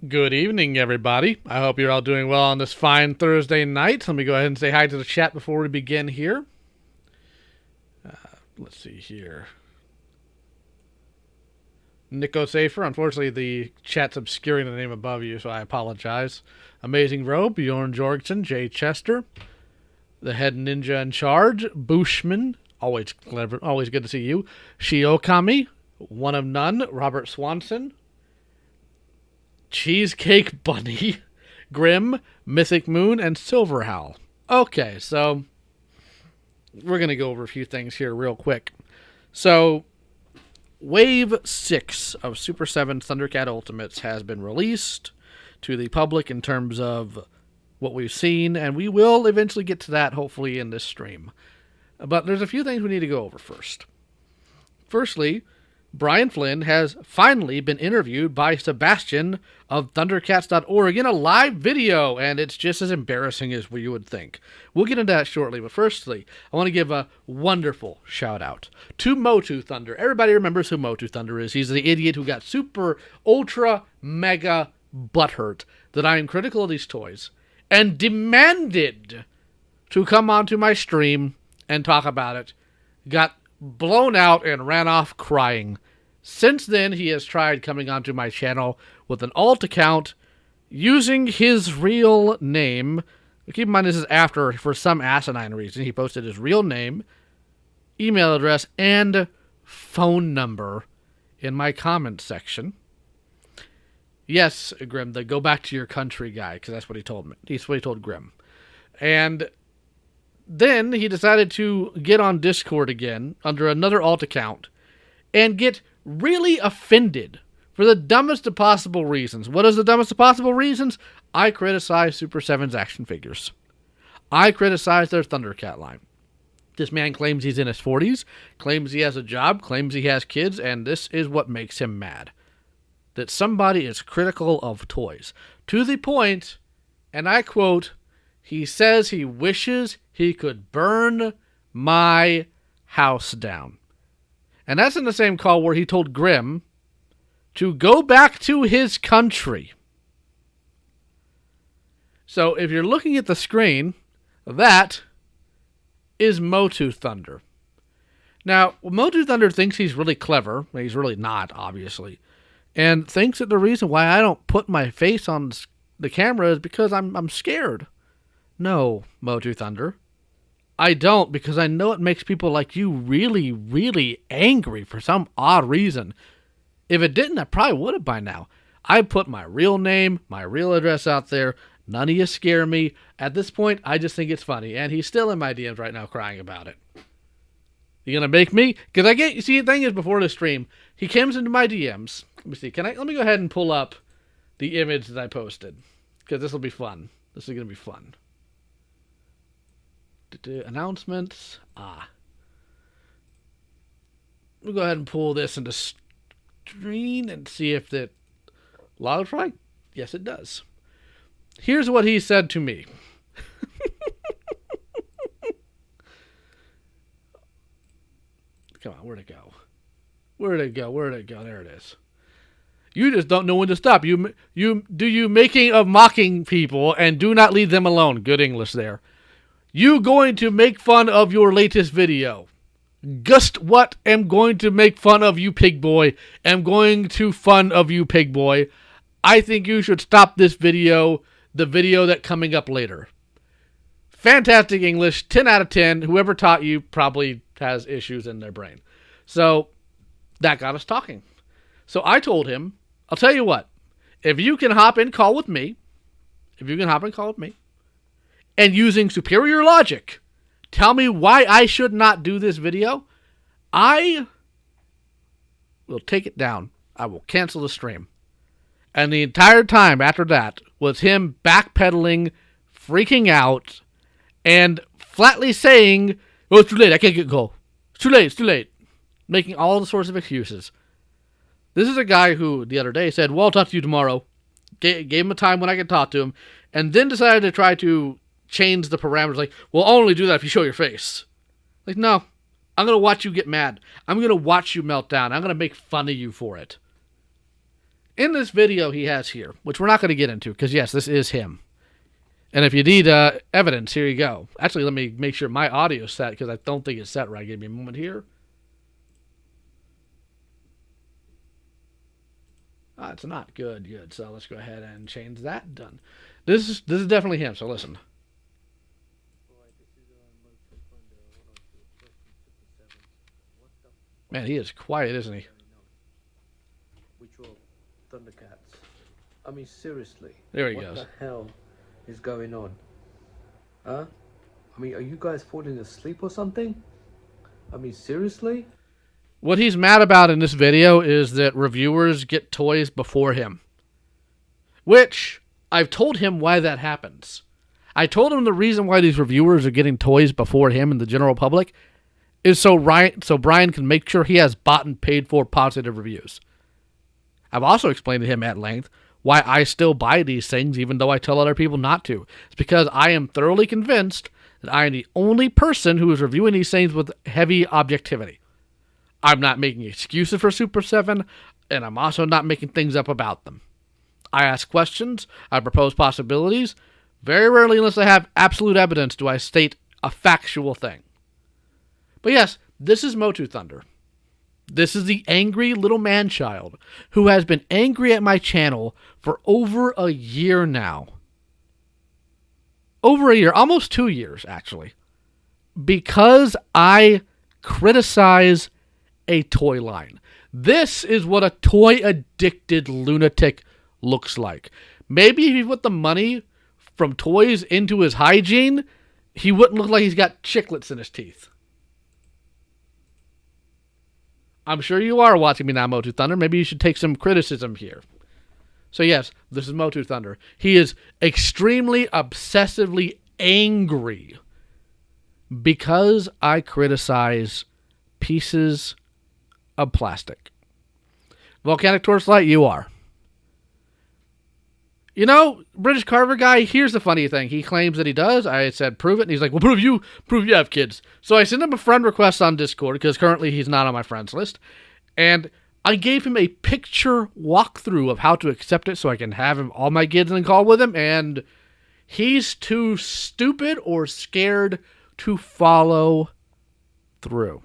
Good evening, everybody. I hope you're all doing well on this fine Thursday night. Let me go ahead and say hi to the chat before we begin here. Let's see here. Nico Safer. Unfortunately, the chat's obscuring the name above you, so I apologize. Amazing Robe, Bjorn Jorgensen, Jay Chester, the head ninja in charge, Bushman. Always clever. Always good to see you. Shiokami, one of none, Robert Swanson, Cheesecake Bunny, Grim, Mythic Moon, and Silverhowl. Okay, so we're going to go over a few things here real quick. So, Wave 6 of Super 7 Thundercat Ultimates has been released to the public in terms of what we've seen, and we will eventually get to that, hopefully, in this stream. But there's a few things we need to go over first. Firstly, Brian Flynn has finally been interviewed by Sebastian of Thundercats.org in a live video, and it's just as embarrassing as you would think. We'll get into that shortly, but firstly, I want to give a wonderful shout-out to Motu Thunder. Everybody remembers who Motu Thunder is. He's the idiot who got super, ultra, mega butthurt that I am critical of these toys and demanded to come onto my stream and talk about it. Got blown out and ran off crying. Since then, he has tried coming onto my channel with an alt account using his real name. Keep in mind, this is after, for some asinine reason, he posted his real name, email address, and phone number in my comment section. Yes, Grim, the go back to your country guy, because that's what he told me. That's what he told Grim. And then he decided to get on Discord again under another alt account and get really offended for the dumbest of possible reasons. What is the dumbest of possible reasons? I criticize Super 7's action figures. I criticize their Thundercat line. This man claims he's in his 40s, claims he has a job, claims he has kids, and this is what makes him mad. That somebody is critical of toys. To the point, and I quote, he says he wishes he could burn my house down. And that's in the same call where he told Grimm to go back to his country. So if you're looking at the screen, that is Motu Thunder. Now, Motu Thunder thinks he's really clever. He's really not, obviously. And thinks that the reason why I don't put my face on the camera is because I'm scared. No, Motu Thunder. I don't, because I know it makes people like you really, really angry for some odd reason. If it didn't, I probably would have by now. I put my real name, my real address out there. None of you scare me. At this point, I just think it's funny. And he's still in my DMs right now crying about it. You gonna make me? Because you see, the thing is, before the stream, he comes into my DMs. Let me see. Let me go ahead and pull up the image that I posted. Because this will be fun. This is gonna be fun. Announcements. We'll go ahead and pull this into screen and see if it logs right. Yes, it does. Here's what he said to me. Come on, where'd it go? Where'd it go? Where'd it go? There it is. You just don't know when to stop. You making of mocking people and do not leave them alone. Good English there. You going to make fun of your latest video. Just what am going to make fun of you, pig boy. Am going to fun of you, pig boy. I think you should stop this video. The video that coming up later. Fantastic English. 10 out of 10. Whoever taught you probably has issues in their brain. So that got us talking. So I told him, I'll tell you what. If you can hop in call with me. And using superior logic, tell me why I should not do this video, I will take it down. I will cancel the stream. And the entire time after that was him backpedaling, freaking out, and flatly saying, oh, it's too late, I can't go. It's too late. Making all the sorts of excuses. This is a guy who, the other day, said, well, I'll talk to you tomorrow. Gave him a time when I could talk to him, and then decided to try to change the parameters, like, well, I'll only do that if you show your face. Like, no. I'm going to watch you get mad. I'm going to watch you melt down. I'm going to make fun of you for it. in this video he has here, which we're not going to get into because, yes, this is him. And if you need evidence, here you go. Actually, let me make sure my audio is set because I don't think it's set right. Give me a moment here. It's not good. So let's go ahead and change that. Done. This is definitely him. So listen. Man, he is quiet, isn't he? Which were Thundercats. I mean, seriously. There he goes. What the hell is going on? Huh? I mean, are you guys falling asleep or something? I mean, seriously? What he's mad about in this video is that reviewers get toys before him. Which, I've told him why that happens. I told him the reason why these reviewers are getting toys before him and the general public is so Brian can make sure he has bought and paid for positive reviews. I've also explained to him at length why I still buy these things even though I tell other people not to. It's because I am thoroughly convinced that I am the only person who is reviewing these things with heavy objectivity. I'm not making excuses for Super 7, and I'm also not making things up about them. I ask questions, I propose possibilities. Very rarely, unless I have absolute evidence, do I state a factual thing. But yes, this is Motu Thunder. This is the angry little man-child who has been angry at my channel for over a year now. Over a year, almost 2 years, actually. Because I criticize a toy line. This is what a toy-addicted lunatic looks like. Maybe if he put the money from toys into his hygiene, he wouldn't look like he's got chiclets in his teeth. I'm sure you are watching me now, Motu Thunder. Maybe you should take some criticism here. So yes, this is Motu Thunder. He is extremely, obsessively angry because I criticize pieces of plastic. Volcanic Torchlight, you are. You know, British Carver guy, here's the funny thing. He claims that he does. I said, prove it. And he's like, well, prove you have kids. So I sent him a friend request on Discord because currently he's not on my friends list. And I gave him a picture walkthrough of how to accept it so I can have him all my kids in call with him. And he's too stupid or scared to follow through.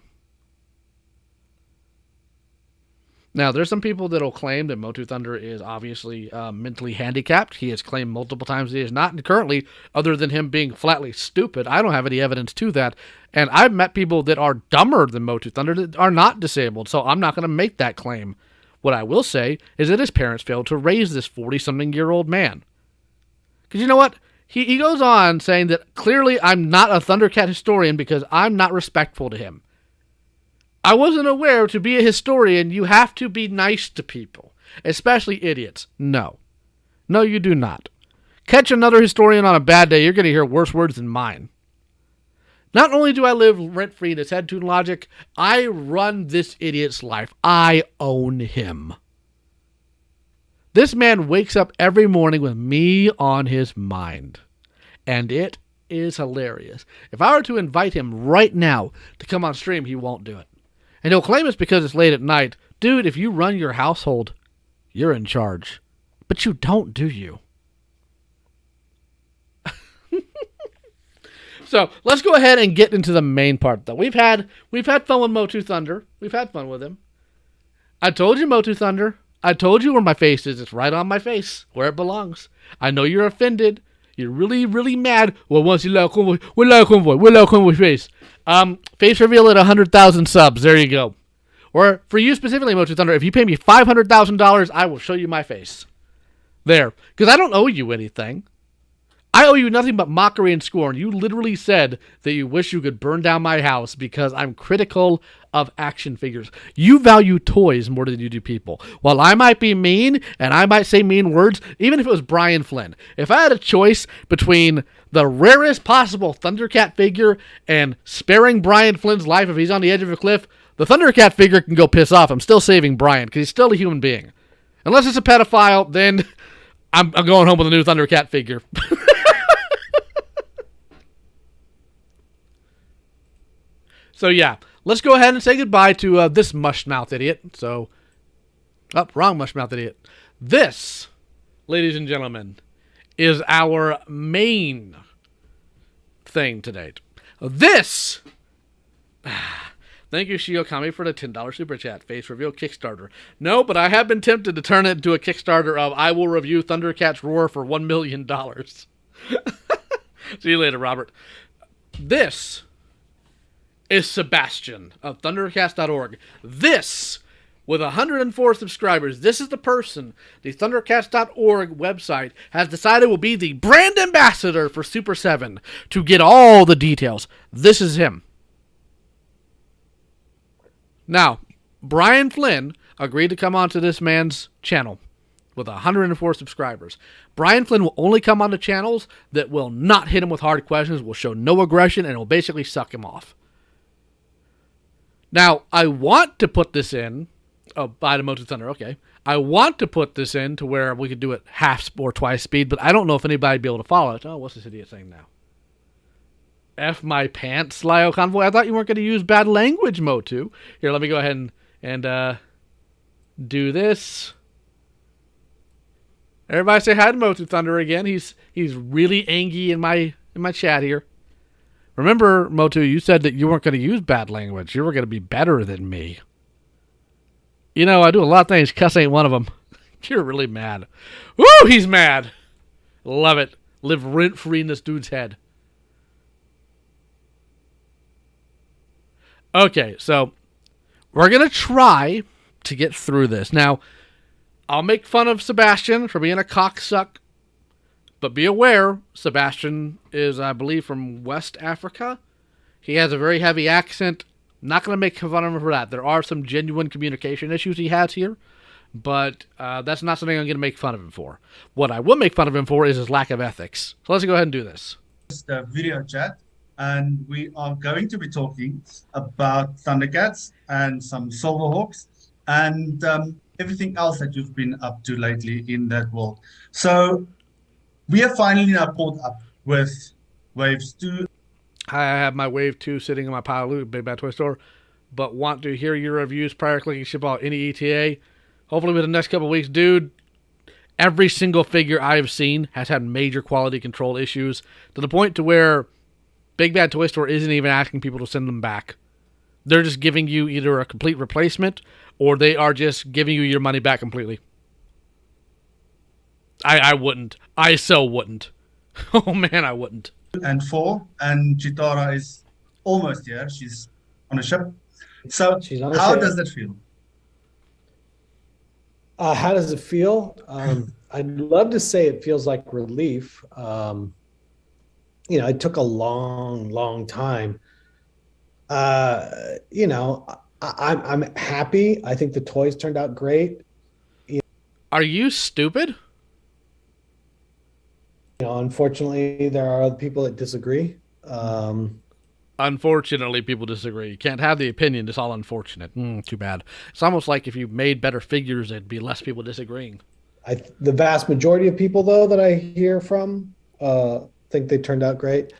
Now, there's some people that will claim that Motu Thunder is obviously mentally handicapped. He has claimed multiple times he is not. And currently, other than him being flatly stupid, I don't have any evidence to that. And I've met people that are dumber than Motu Thunder that are not disabled. So I'm not going to make that claim. What I will say is that his parents failed to raise this 40-something-year-old man. Because you know what? He goes on saying that clearly I'm not a Thundercat historian because I'm not respectful to him. I wasn't aware to be a historian, you have to be nice to people, especially idiots. No. No, you do not. Catch another historian on a bad day, you're going to hear worse words than mine. Not only do I live rent-free in his head tune logic, I run this idiot's life. I own him. This man wakes up every morning with me on his mind. And it is hilarious. If I were to invite him right now to come on stream, he won't do it. And he'll claim it's because it's late at night. Dude, if you run your household, you're in charge. But you don't, do you? So, let's go ahead and get into the main part, though. We've had fun with Motu Thunder. We've had fun with him. I told you, Motu Thunder. I told you where my face is. It's right on my face, where it belongs. I know you're offended. You're really, really mad. Well, once you LioConvoy, we're LioConvoy face. Face reveal at 100,000 subs. There you go. Or for you specifically, Motu Thunder, if you pay me $500,000, I will show you my face. There. Because I don't owe you anything. I owe you nothing but mockery and scorn. You literally said that you wish you could burn down my house because I'm critical of action figures. You value toys more than you do people. While I might be mean, and I might say mean words, even if it was Brian Flynn, if I had a choice between the rarest possible Thundercat figure and sparing Brian Flynn's life if he's on the edge of a cliff, the Thundercat figure can go piss off. I'm still saving Brian because he's still a human being. Unless it's a pedophile, then I'm going home with a new Thundercat figure. So yeah, let's go ahead and say goodbye to this mushmouth idiot. So, wrong mushmouth idiot. This, ladies and gentlemen, is our main thing to date. This. Thank you, LioConvoy, for the $10 super chat. Face reveal Kickstarter. No, but I have been tempted to turn it into a Kickstarter of I will review Thundercats Roar for $1 million. See you later, Robert. This is Sebastian of Thundercats.org. This, with 104 subscribers, this is the person the Thundercats.org website has decided will be the brand ambassador for Super 7 to get all the details. This is him. Now, Brian Flynn agreed to come onto this man's channel with 104 subscribers. Brian Flynn will only come onto channels that will not hit him with hard questions, will show no aggression, and will basically suck him off. Now, I want to put this in. Oh, by the Motu Thunder, okay. I want to put this in to where we could do it half or twice speed, but I don't know if anybody'd be able to follow it. Oh, what's this idiot saying now? F my pants, LioConvoy. I thought you weren't going to use bad language, Motu. Here, let me go ahead and do this. Everybody say hi to Motu Thunder again. He's really angry in my chat here. Remember, Motu, you said that you weren't going to use bad language. You were going to be better than me. You know, I do a lot of things. Cuss ain't one of them. You're really mad. Woo, he's mad. Love it. Live rent-free in this dude's head. Okay, so we're going to try to get through this. Now, I'll make fun of Sebastian for being a cocksuck, but be aware, Sebastian is, I believe, from West Africa. He has a very heavy accent. Not going to make fun of him for that. There are some genuine communication issues he has here, but that's not something I'm going to make fun of him for. What I will make fun of him for is his lack of ethics. So let's go ahead and do this. Just a video chat. And we are going to be talking about Thundercats and some Silverhawks and everything else that you've been up to lately in that world. So we are finally now caught up with Waves 2. I have my Wave 2 sitting in my pile of loot, Big Bad Toy Store, but want to hear your reviews prior to clicking ship out any ETA. Hopefully within the next couple of weeks, dude. Every single figure I've seen has had major quality control issues to the point to where Big Bad Toy Store isn't even asking people to send them back. They're just giving you either a complete replacement or they are just giving you your money back completely. I wouldn't. I so wouldn't. Oh man, I wouldn't. And 4, and Chitara is almost here. She's on a ship. So how does that feel? How does it feel? I'd love to say it feels like relief. You know, it took a long time. You know, I'm happy. I think the toys turned out great. Are you stupid? You know, unfortunately, there are other people that disagree. Unfortunately, people disagree. You can't have the opinion. It's all unfortunate. Too bad. It's almost like if you made better figures, there'd be less people disagreeing. The vast majority of people, though, that I hear from think they turned out great.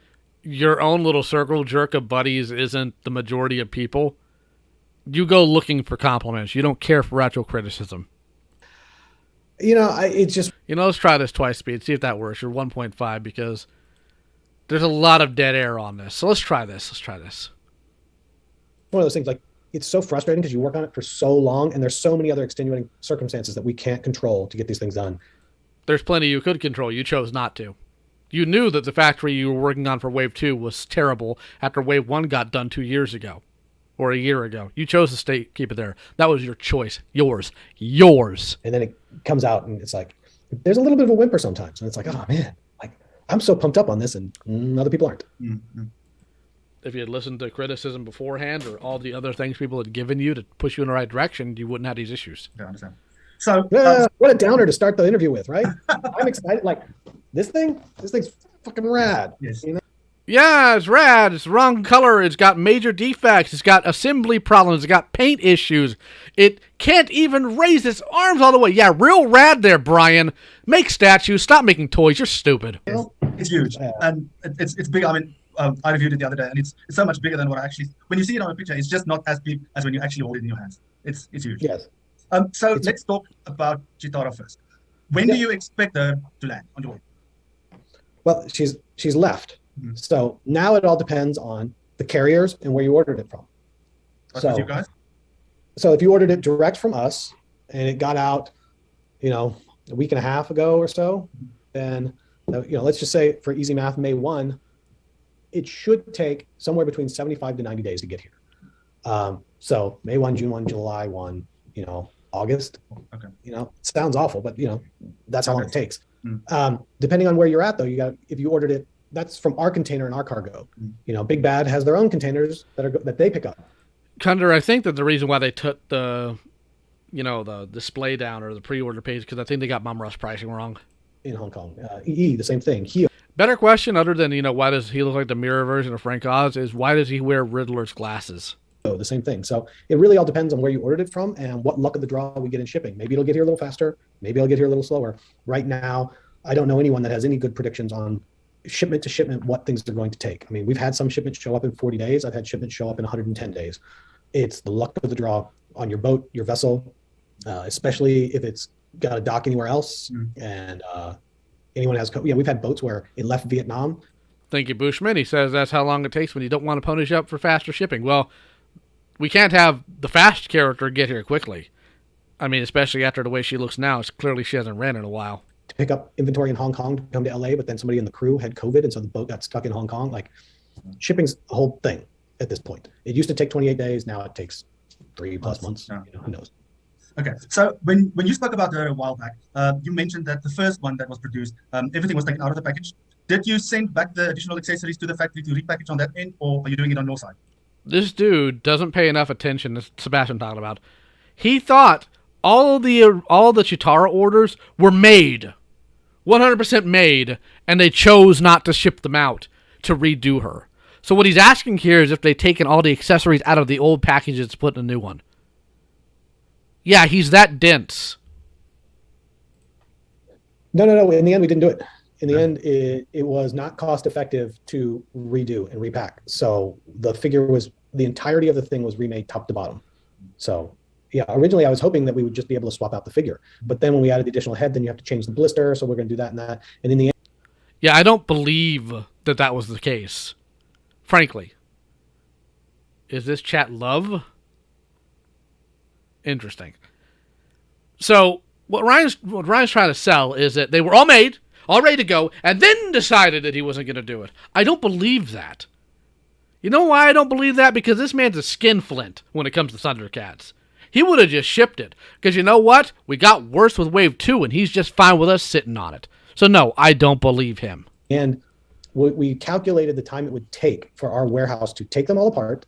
Your own little circle jerk of buddies isn't the majority of people. You go looking for compliments. You don't care for actual criticism. You know, it's just... You know, let's try this twice speed. See if that works. You're 1.5 because there's a lot of dead air on this. So let's try this. Let's try this. One of those things, like, it's so frustrating because you work on it for so long and there's so many other extenuating circumstances that we can't control to get these things done. There's plenty you could control. You chose not to. You knew that the factory you were working on for Wave 2 was terrible after Wave 1 got done 2 years ago. Or a year ago. You chose to keep it there. That was your choice. Yours. And then it comes out and it's like, there's a little bit of a whimper sometimes. And it's like, oh man, like I'm so pumped up on this and other people aren't. Mm-hmm. If you had listened to criticism beforehand or all the other things people had given you to push you in the right direction, you wouldn't have these issues. Yeah, I understand. So what a downer to start the interview with, right? I'm excited. Like this thing's fucking rad. Yes. You know? Yeah, it's rad. It's the wrong color. It's got major defects. It's got assembly problems. It's got paint issues. It can't even raise its arms all the way. Yeah, real rad there, Brian. Make statues. Stop making toys. You're stupid. Yes, it's huge. And it's big. I mean, I reviewed it the other day, and it's so much bigger than what I actually... When you see it on a picture, it's just not as big as when you actually hold it in your hands. It's huge. Yes. So let's talk about Chitara first. When Yeah. do you expect her to land on your way? Well, she's left. Mhm. So now it all depends on the carriers and where you ordered it from. What with you So guys? so if you ordered it direct from us and it got out, a week and a half ago or so, then let's just say for easy math, May 1, it should take somewhere between 75 to 90 days to get here. So May 1, June 1, July 1, August. Okay. It sounds awful, but that's how long it takes. Mm. Depending on where you're at, though, if you ordered it, that's from our container and our cargo. Big Bad has their own containers that they pick up. Kunder, I think that the reason why they took the display down or the pre-order page, because I think they got Mom Rush pricing wrong. In Hong Kong, the same thing. Better question, other than why does he look like the mirror version of Frank Oz, is why does he wear Riddler's glasses? The same thing. So it really all depends on where you ordered it from and what luck of the draw we get in shipping. Maybe it'll get here a little faster. Maybe it'll get here a little slower. Right now, I don't know anyone that has any good predictions on shipment to shipment what things are going to take. I mean, we've had some shipments show up in 40 days. I've had shipments show up in 110 days. It's the luck of the draw on your boat, your vessel, especially if it's got a dock anywhere else. And anyone has, we've had boats where it left Vietnam. Thank you, Bushman. He says that's how long it takes when you don't want to punish up for faster shipping. Well, we can't have the fast character get here quickly. I mean, especially after the way she looks now. It's clearly she hasn't ran in a while. To pick up inventory in Hong Kong to come to LA, but then somebody in the crew had COVID, and so the boat got stuck in Hong Kong. Like, shipping's a whole thing at this point. It used to take 28 days. Now it takes 3+ months. Yeah. Who knows? Okay, so when you spoke about her a while back, you mentioned that the first one that was produced, everything was taken out of the package. Did you send back the additional accessories to the factory to repackage on that end, or are you doing it on your side? This dude doesn't pay enough attention to Sebastian talking about. He thought all the Chitara orders were made, 100% made, and they chose not to ship them out to redo her. So what he's asking here is if they've taken all the accessories out of the old packages to put in a new one. Yeah, he's that dense. No. In the end, we didn't do it. In the end, it was not cost effective to redo and repack. So the entirety of the thing was remade top to bottom. So yeah, originally I was hoping that we would just be able to swap out the figure. But then when we added the additional head, then you have to change the blister. So we're going to do that and that. And in the end. Yeah, I don't believe that was the case. Frankly. Is this chat love? Interesting. So what Ryan's trying to sell is that they were all made, all ready to go, and then decided that he wasn't going to do it. I don't believe that. You know why I don't believe that? Because this man's a skinflint when it comes to Thundercats. He would have just shipped it. Because you know what? We got worse with Wave 2, and he's just fine with us sitting on it. So no, I don't believe him. And we calculated the time it would take for our warehouse to take them all apart,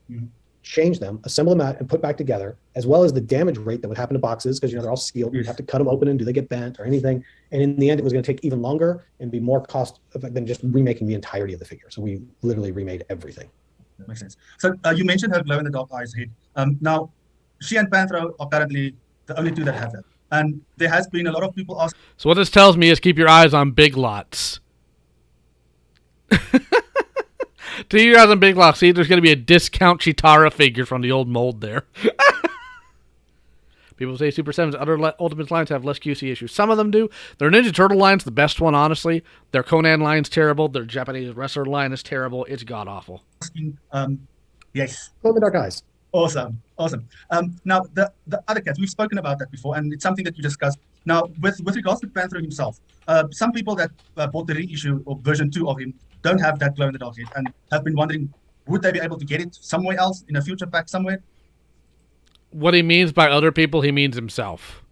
change them, assemble them out, and put back together, as well as the damage rate that would happen to boxes, because they're all sealed. You'd have to cut them open, and do they get bent or anything? And in the end, it was going to take even longer and be more cost effective than just remaking the entirety of the figure. So we literally remade everything. That makes sense. So you mentioned her glow-in-the-dark eyes head. Now, she and Panthro are currently the only two that have that. And there has been a lot of people asking. So what this tells me is keep your eyes on Big Lots. To your eyes on Big Lots. See, there's going to be a discount Chitara figure from the old mold there. People say Super 7's other Ultimate lines have less QC issues. Some of them do. Their Ninja Turtle line's the best one, honestly. Their Conan line's terrible. Their Japanese wrestler line is terrible. It's god-awful. Yes. Glow in the dark eyes. Awesome. Now, the other cats, we've spoken about that before, and it's something that you discussed. Now, with regards to Panthro himself, some people that bought the reissue or version 2 of him don't have that glow-in-the-dark head and have been wondering, would they be able to get it somewhere else in a future pack somewhere? What he means by other people, he means himself.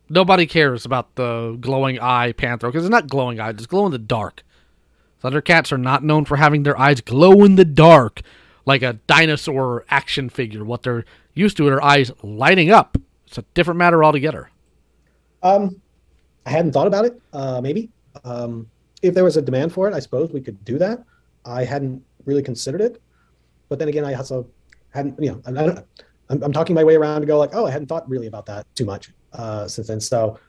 Nobody cares about the glowing eye Panthro, because it's not glowing eyes, it's glow in the dark. Thundercats are not known for having their eyes glow in the dark, like a dinosaur action figure. What they're used to are their eyes lighting up. It's a different matter altogether. I hadn't thought about it. Maybe. If there was a demand for it, I suppose we could do that. I hadn't really considered it. But then again, I also hadn't, I'm talking my way around to go like, oh, I hadn't thought really about that too much since then. So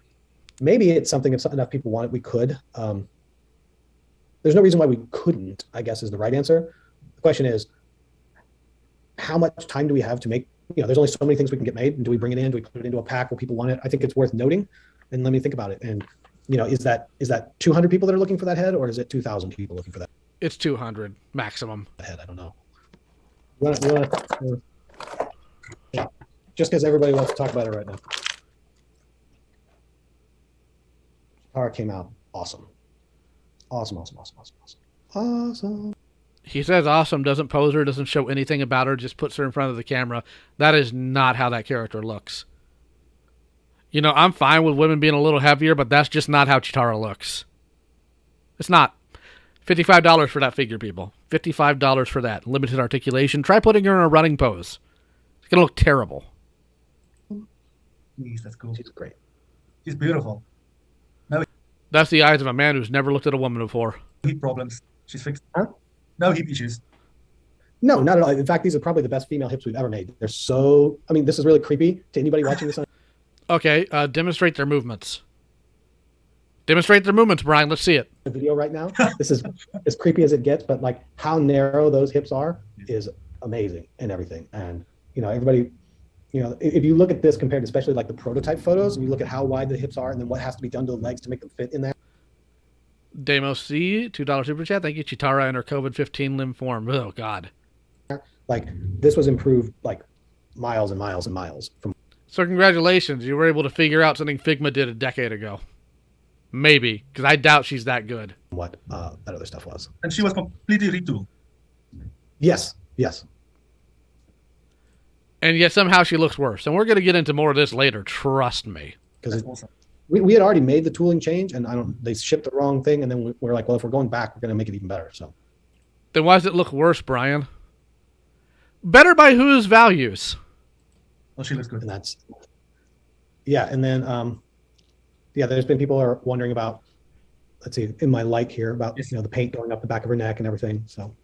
maybe it's something, if enough people want it, we could. There's no reason why we couldn't, I guess is the right answer. The question is, how much time do we have to make there's only so many things we can get made. And do we bring it in? Do we put it into a pack? Will people want it? I think it's worth noting. And let me think about it. And, is that 200 people that are looking for that head, or is it 2,000 people looking for that It's 200 maximum. head? I don't know. Yeah. Just because everybody wants to talk about it right now. Chitara came out awesome. Awesome. He says awesome, doesn't pose her, doesn't show anything about her, just puts her in front of the camera. That is not how that character looks. I'm fine with women being a little heavier, but that's just not how Chitara looks. It's not. $55 for that figure, people. $55 for that. Limited articulation. Try putting her in a running pose. It's going to look terrible. Yes, that's cool. She's great. She's beautiful. That's the eyes of a man who's never looked at a woman before. Heat problems. She's fixed. Huh? No heat issues. No, not at all. In fact, these are probably the best female hips we've ever made. They're so, this is really creepy to anybody watching this. Okay, demonstrate their movements. Demonstrate their movements, Brian. Let's see it. The video right now. This is as creepy as it gets, but like how narrow those hips are is amazing and everything. And, everybody, if you look at this compared to especially like the prototype photos, and you look at how wide the hips are and then what has to be done to the legs to make them fit in there. Damos C, $2 super chat. Thank you, Chitara, and her COVID-15 limb form. Oh, God. Like this was improved like miles and miles and miles from. So congratulations. You were able to figure out something Figma did a decade ago. Maybe, because I doubt she's that good. What that other stuff was. And she was completely retooled. Yes. And yet somehow she looks worse. And we're going to get into more of this later. Trust me. Because Awesome. we had already made the tooling change, and they shipped the wrong thing, and then we're like, well, if we're going back, we're going to make it even better. So Then why does it look worse, Brian? Better by whose values? Well, she looks good. and that's and then there's been people are wondering about, let's see, in my like here about Yes. the paint going up the back of her neck and everything. So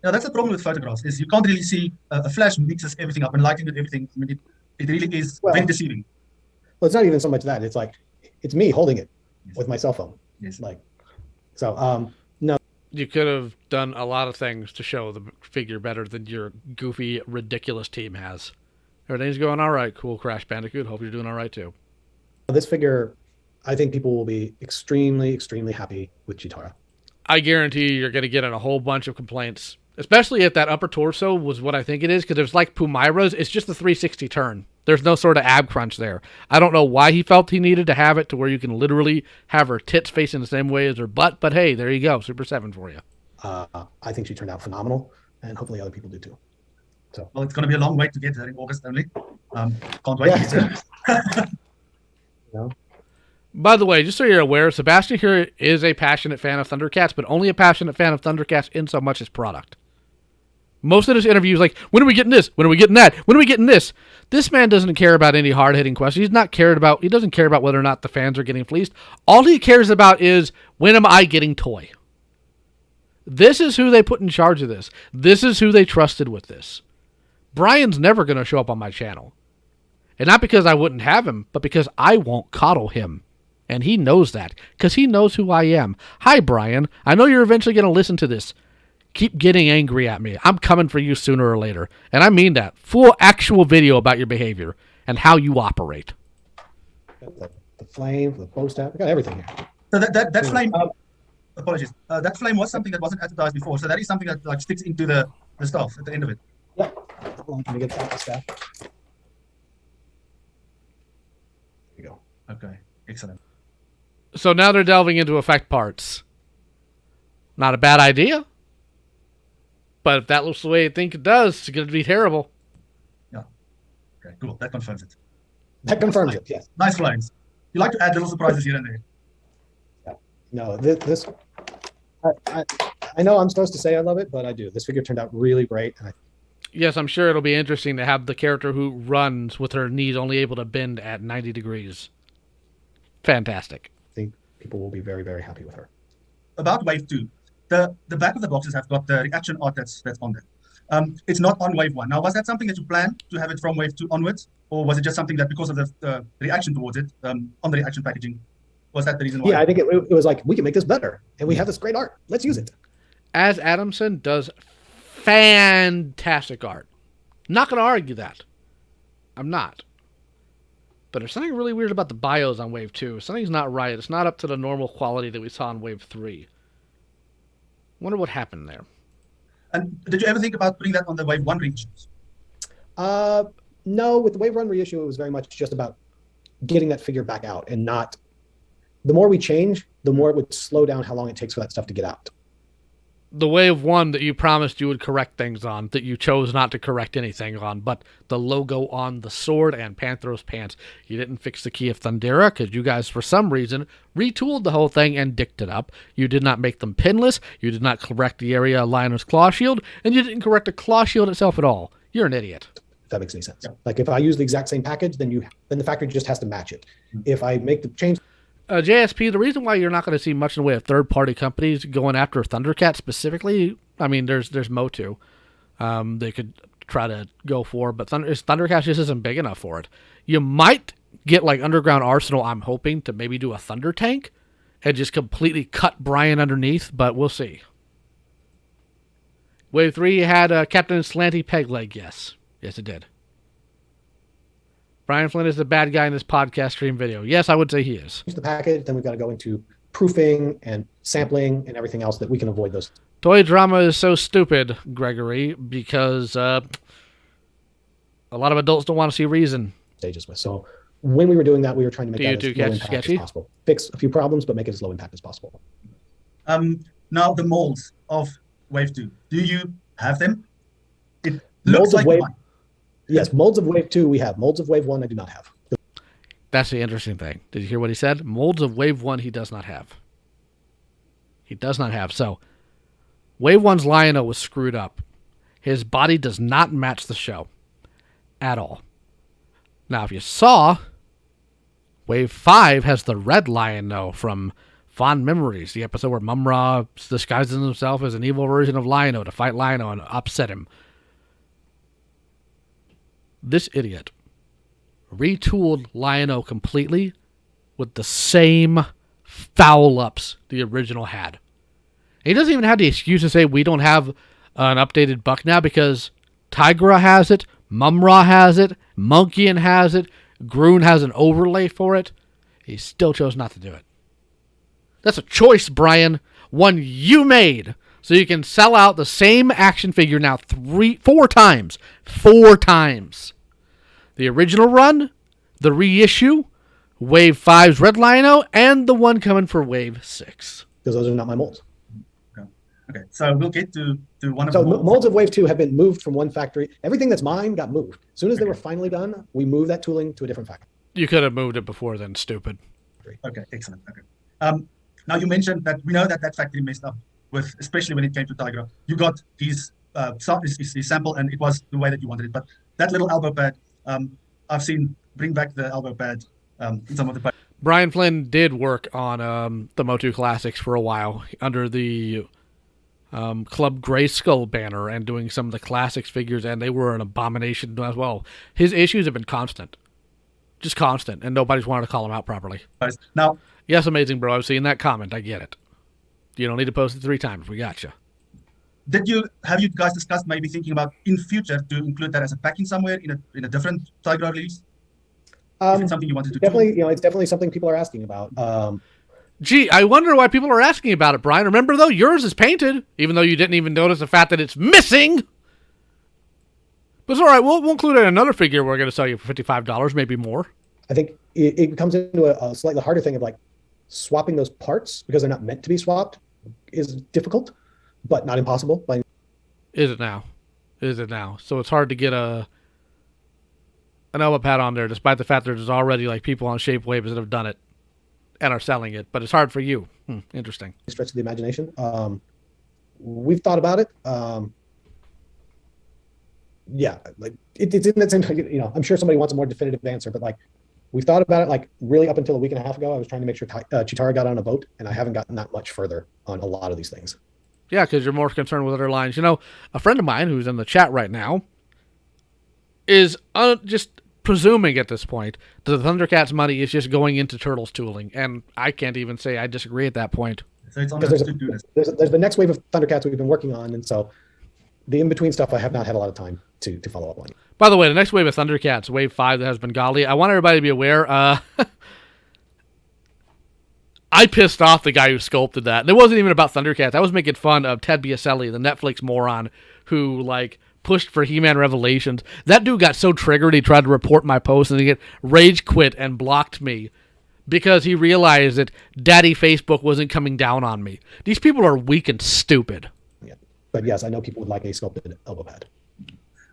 Now that's the problem with photographs is you can't really see a flash mixes everything up and lighting and everything. I mean, it really is Well, very deceiving. well, it's not even so much that it's like it's me holding it Yes. with my cell phone. Yes. Like so no. You could have done a lot of things to show the figure better than your goofy, ridiculous team has. Everything's going all right. Cool, Crash Bandicoot. Hope you're doing all right, too. This figure, I think people will be extremely, extremely happy with Chitara. I guarantee you're going to get in a whole bunch of complaints, especially if that upper torso was what I think it is, because it's like Pumaira's. It's just a 360 turn. There's no sort of ab crunch there. I don't know why he felt he needed to have it to where you can literally have her tits facing the same way as her butt, but hey, there you go. Super 7 for you. I think she turned out phenomenal, and hopefully other people do too. Well, it's going to be a long wait to get there in August only. Can't wait. Yeah. By the way, just so you're aware, Sebastian here is a passionate fan of Thundercats, but only a passionate fan of Thundercats in so much as product. Most of this interview is like, when are we getting this? When are we getting that? When are we getting this? This man doesn't care about any hard-hitting questions. He doesn't care about whether or not the fans are getting fleeced. All he cares about is, when am I getting toy? This is who they put in charge of this. This is who they trusted with this. Brian's never going to show up on my channel. And not because I wouldn't have him, but because I won't coddle him. And he knows that, because he knows who I am. Hi, Brian. I know you're eventually going to listen to this. Keep getting angry at me. I'm coming for you sooner or later. And I mean that. Full actual video about your behavior and how you operate. Got the flame, the bow staff, we got everything here. So that flame, apologies. That flame was something that wasn't advertised before. So that is something that like sticks into the stuff at the end of it. Yeah. Hold on, let me get that staff. There you go. Okay, excellent. So now they're delving into effect parts. Not a bad idea. But if that looks the way I think it does, it's going to be terrible. Yeah. Okay, cool. That confirms it. That confirms it, yes. Nice flames. You like to add little surprises here and there. No, this I know I'm supposed to say I love it, but I do. This figure turned out really great. And Yes, I'm sure it'll be interesting to have the character who runs with her knees only able to bend at 90 degrees. Fantastic. I think people will be very, very happy with her. About Wave 2, the back of the boxes have got the reaction art that's on there. It's not on Wave 1. Now, was that something that you planned to have it from Wave 2 onwards? Or was it just something that because of the reaction towards it, on the reaction packaging, was that the reason why? Yeah, I think it was like, we can make this better. And we have this great art. Let's use it. As Adamson does fantastic art. Not going to argue that. I'm not. But there's something really weird about the bios on Wave 2. Something's not right. It's not up to the normal quality that we saw in Wave 3. Wonder what happened there. And did you ever think about putting that on the Wave 1 reissues? No, with the Wave Run reissue, it was very much just about getting that figure back out and not. The more we change, the more it would slow down how long it takes for that stuff to get out. The Wave 1 that you promised you would correct things on, that you chose not to correct anything on, but the logo on the sword and Panthros pants. You didn't fix the Key of Thundera because you guys, for some reason, retooled the whole thing and dicked it up. You did not make them pinless. You did not correct the area of Lionel's claw shield, and you didn't correct the claw shield itself at all. You're an idiot. If that makes any sense. Yeah. Like if I use the exact same package, then the factory just has to match it. If I make the change. JSP, the reason why you're not going to see much in the way of third-party companies going after Thundercat specifically, I mean, there's Motu. They could try to go for, but Thundercat just isn't big enough for it. You might get like Underground Arsenal, I'm hoping, to maybe do a Thunder Tank and just completely cut Brian underneath, but we'll see. Wave 3 had Captain Slanty Pegleg, yes. Yes, it did. Brian Flynn is the bad guy in this podcast stream video. Yes, I would say he is. The package, then we've got to go into proofing and sampling and everything else that we can avoid those. Toy drama is so stupid, Gregory, because a lot of adults don't want to see reason. Stages with. So when we were doing that, we were trying to make that as low impact sketchy? as possible. Fix a few problems, but make it as low impact as possible. Now the molds of Wave 2. Do you have them? It Molds looks of like Wave. one. Yes, molds of Wave 2 we have. Molds of Wave 1 I do not have. That's the interesting thing. Did you hear what he said? Molds of Wave 1 he does not have. He does not have. So, Wave 1's Lion-O was screwed up. His body does not match the show. At all. Now, if you saw, Wave 5 has the red Lion-O from Fond Memories, the episode where Mum-Ra disguises himself as an evil version of Lion-O to fight Lion-O and upset him. This idiot retooled Lion-O completely with the same foul-ups the original had. He doesn't even have the excuse to say we don't have an updated buck now because Tigra has it, Mum-Ra has it, Monkeyan has it, Groon has an overlay for it. He still chose not to do it. That's a choice, Brian. One you made. So you can sell out the same action figure now 4 times. 4 times. The original run, the reissue, Wave 5's Red Lion-O, and the one coming for Wave 6. Because those are not my molds. Okay. So we'll get to one of So the molds of Wave 2 have been moved from one factory. Everything that's mine got moved. As soon as they were finally done, we moved that tooling to a different factory. You could have moved it before then, stupid. Okay, excellent. Okay. Now you mentioned that we know that factory messed up with, especially when it came to Tigra. You got his sample and it was the way that you wanted it. But that little elbow pad, I've seen bring back the elbow pad in some of the. Brian Flynn did work on the Motu Classics for a while under the Club Grayskull banner and doing some of the Classics figures, and they were an abomination as well. His issues have been constant. Just constant, and nobody's wanted to call him out properly. Now, yes, amazing, bro. I've seen that comment. I get it. You don't need to post it 3 times. We got you. Have you guys discussed maybe thinking about in future to include that as a packing somewhere in a different Tigra release? Is it something you wanted to definitely, do? it's definitely something people are asking about. Gee, I wonder why people are asking about it, Brian. Remember, though, yours is painted, even though you didn't even notice the fact that it's missing. But it's all right. We'll include it in another figure we're going to sell you for $55, maybe more. I think it comes into a slightly harder thing of like swapping those parts because they're not meant to be swapped is difficult, but not impossible. Is it now? So it's hard to get an elbow pad on there, despite the fact that there's already like people on Shape Waves that have done it and are selling it. But it's hard for you. Interesting. Stretch of the imagination. We've thought about it. Yeah, like it's in that same. I'm sure somebody wants a more definitive answer, but like we've thought about it. Like really, up until a week and a half ago, I was trying to make sure Chitara got on a boat, and I haven't gotten that much further on a lot of these things. Yeah, because you're more concerned with other lines. A friend of mine who's in the chat right now is just presuming at this point that the Thundercats money is just going into Turtles tooling, and I can't even say I disagree at that point. So it's on Because there's the next wave of Thundercats we've been working on, and so The in-between stuff I have not had a lot of time to follow up on. By the way, the next wave of Thundercats, Wave 5 that has Bengali, I want everybody to be aware, I pissed off the guy who sculpted that. And it wasn't even about Thundercats. I was making fun of Ted Biaselli, the Netflix moron, who, like, pushed for He-Man Revelations. That dude got so triggered he tried to report my post and he get rage quit and blocked me because he realized that Daddy Facebook wasn't coming down on me. These people are weak and stupid. Yeah. But yes, I know people would like a sculpted elbow pad.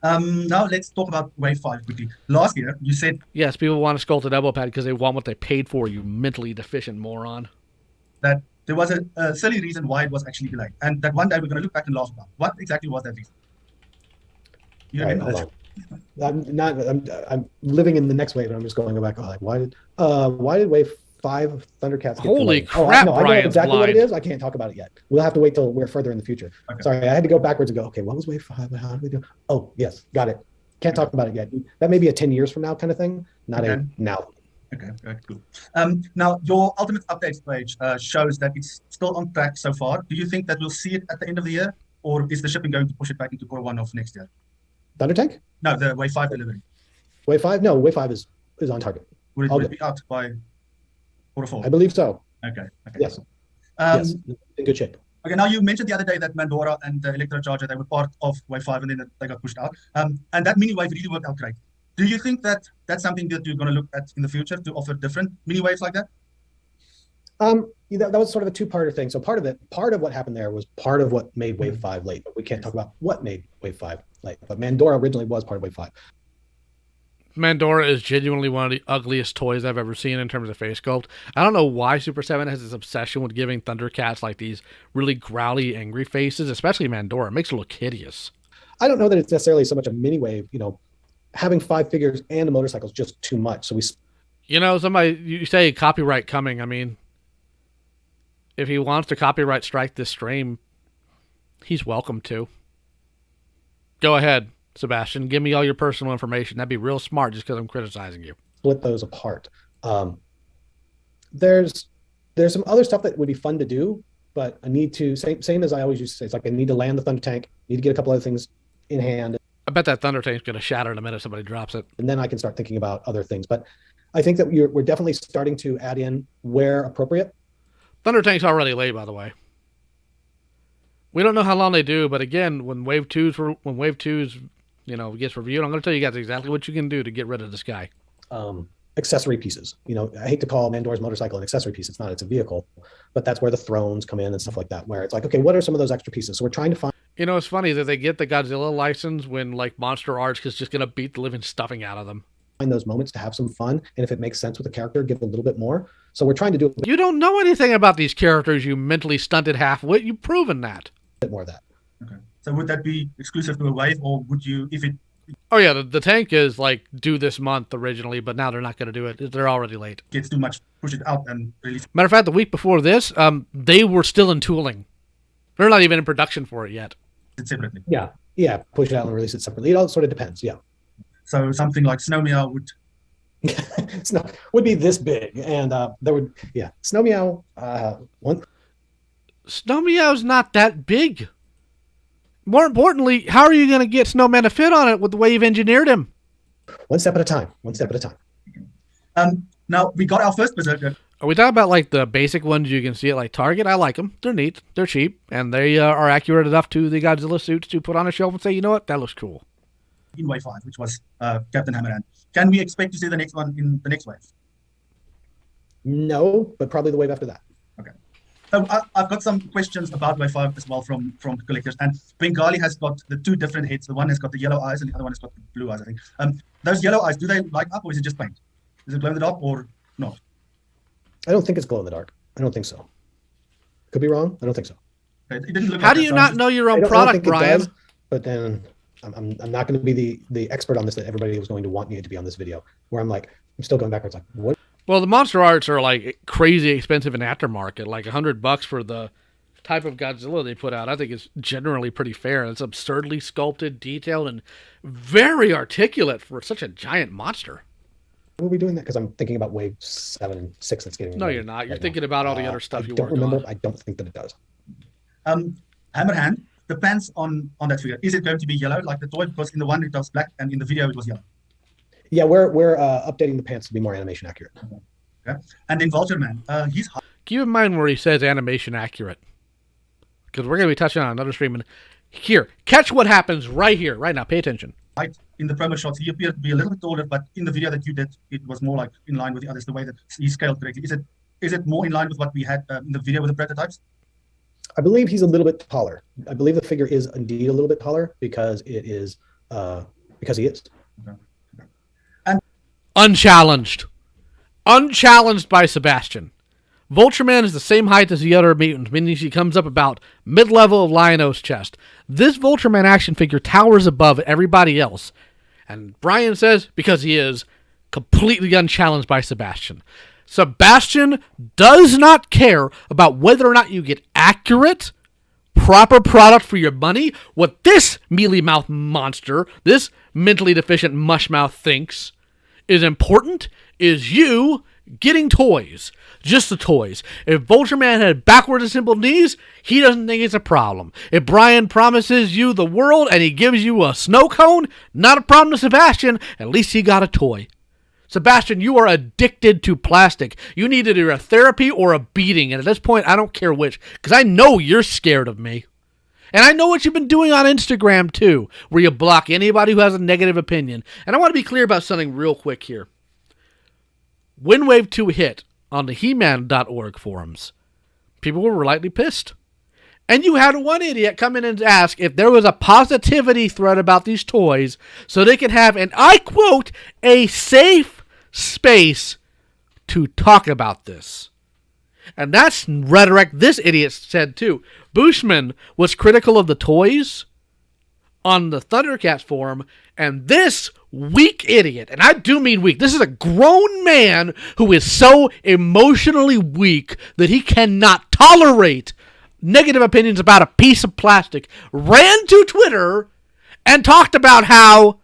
Now let's talk about Wave 5 quickly. Last year, you said... Yes, people want a sculpted elbow pad because they want what they paid for, you mentally deficient moron. that there was a silly reason why it was actually delayed. And that one day we're going to look back and laugh about. What exactly was that reason? You All right, remember hold on. I'm living in the next wave, and I'm just going back. Oh, like, why did Wave 5 of Thundercats get Holy delayed? crap, I know Brian's exactly what it blind. is. I can't talk about it yet. We'll have to wait till we're further in the future. Okay. Sorry, I had to go backwards and go, okay, what was Wave 5? How did we do? Oh, yes, got it. Can't talk about it yet. That may be a 10 years from now kind of thing, not Okay. a now. Okay, cool. Now, your Ultimate Updates page shows that it's still on track so far. Do you think that we'll see it at the end of the year? Or is the shipping going to push it back into quarter one of next year? Thunder Tank? No, the Wave 5 delivery. Wave 5? No, Wave 5 is on target. Will All it good. be out by quarter four? I believe so. Okay. Yes. Yes. In good shape. Okay, now you mentioned the other day that Mandora and the Electrocharger, they were part of Wave 5 and then they got pushed out. And that mini wave really worked out great. Do you think that that's something that you're going to look at in the future to offer different mini waves like that? That was sort of a two-parter thing. So part of what happened there was part of what made Wave 5 late, but we can't talk about what made Wave 5 late. But Mandora originally was part of Wave 5. Mandora is genuinely one of the ugliest toys I've ever seen in terms of face sculpt. I don't know why Super 7 has this obsession with giving Thundercats like these really growly, angry faces, especially Mandora. It makes it look hideous. I don't know that it's necessarily so much a mini wave. Having 5 figures and a motorcycle is just too much. So You say copyright coming. I mean, if he wants to copyright strike this stream, he's welcome to. Go ahead, Sebastian. Give me all your personal information. That'd be real smart just because I'm criticizing you. split those apart. There's some other stuff that would be fun to do, but I need to, same as I always used to say, it's like I need to land the Thunder Tank, need to get a couple other things in hand, I bet that Thunder Tank's going to shatter in a minute somebody drops it. and then I can start thinking about other things. But I think that we're definitely starting to add in where appropriate. Thunder Tank's already late, by the way. We don't know how long they do, but again, when Wave 2's gets reviewed, I'm going to tell you guys exactly what you can do to get rid of this guy. Accessory pieces. I hate to call Mandora's motorcycle an accessory piece. It's not, it's a vehicle, but that's where the thrones come in and stuff like that, where it's like, okay, what are some of those extra pieces? So we're trying to find. It's funny that they get the Godzilla license when like Monster Arts is just going to beat the living stuffing out of them. Those moments to have some fun, and if it makes sense with the character, give a little bit more. So we're trying to do a You don't know anything about these characters, you mentally stunted half-wit. You've proven that. bit more of that. Okay. So would that be exclusive to a wave, or would you, if it... Oh yeah, the tank is like due this month originally, but now they're not going to do it. They're already late. gets too much, push it out and release? Matter of fact, the week before this, they were still in tooling. They're not even in production for it yet. It separately. Yeah, push it out and release it separately. It all sort of depends. Yeah. So something like Snow Meow would... Snow would be this big, and Snow Meow. Snow Meow's not that big. More importantly, how are you going to get Snowman to fit on it with the way you've engineered him? One step at a time. One step at a time. Now, we got our first Berserker. Are we talking about like the basic ones you can see at like Target? I like them. They're neat. They're cheap. And they are accurate enough to the Godzilla suits to put on a shelf and say, you know what? That looks cool. In Wave 5, which was Captain Hammerhand. Can we expect to see the next one in the next wave? No, but probably the wave after that. Okay. So I've got some questions about Wave 5 as well from collectors. And Bengali has got the two different heads. The one has got the yellow eyes and the other one has got the blue eyes, I think. Those yellow eyes, do they light up or is it just paint? Is it glow in the dark or not? I don't think it's glow in the dark. I don't think so. Could be wrong. I don't think so. It didn't look How like do that, you so not know your I own don't product, think it Brian? does, but then I'm not going to be the expert on this that everybody was going to want me to be on this video. Where I'm still going backwards. Like, what? Well, the Monster Arts are like crazy expensive in aftermarket. Like $100 for the type of Godzilla they put out. I think it's generally pretty fair. It's absurdly sculpted, detailed, and very articulate for such a giant monster. What are we doing that? Because I'm thinking about wave 7 and 6 that's getting. No, ready you're not. You're right thinking now. about all the other stuff I you don't work remember. on. I don't think that it does. Hammerhand, depends on that figure. Is it going to be yellow like the toy? Because in the one it was black, and in the video it was yellow. Yeah, we're updating the pants to be more animation accurate. Okay. And then Vulture Man, he's Keep in mind where he says animation accurate, because we're going to be touching on another stream. And here, catch what happens right here, right now. Pay attention. height in the promo shots. He appeared to be a little bit taller, but in the video that you did, it was more like in line with the others. The way that he scaled correctly. Is it more in line with what we had in the video with the prototypes? I believe he's a little bit taller. I believe the figure is indeed a little bit taller because it is because he is. Okay. Unchallenged. Unchallenged by Sebastian. Vultureman is the same height as the other mutants, meaning he comes up about mid-level of Lionos chest. This Vultureman action figure towers above everybody else. And Brian says, because he is completely unchallenged by Sebastian. Sebastian does not care about whether or not you get accurate, proper product for your money. What this mealy-mouthed monster, this mentally deficient mushmouth thinks is important is you getting toys. Just the toys. If Vultureman had backwards assembled knees, he doesn't think it's a problem. If Brian promises you the world and he gives you a snow cone, not a problem to Sebastian. At least he got a toy. Sebastian, you are addicted to plastic. You need either a therapy or a beating. And at this point, I don't care which. Because I know you're scared of me. And I know what you've been doing on Instagram, too, where you block anybody who has a negative opinion. And I want to be clear about something real quick here. When Wave 2 hit on the He-Man.org forums, people were lightly pissed. And you had one idiot come in and ask if there was a positivity thread about these toys so they could have, and I quote, a safe space to talk about this. And that's rhetoric this idiot said too. Bushman was critical of the toys on the Thundercats forum, and this weak idiot, and I do mean weak, this is a grown man who is so emotionally weak that he cannot tolerate negative opinions about a piece of plastic, ran to Twitter and talked about how,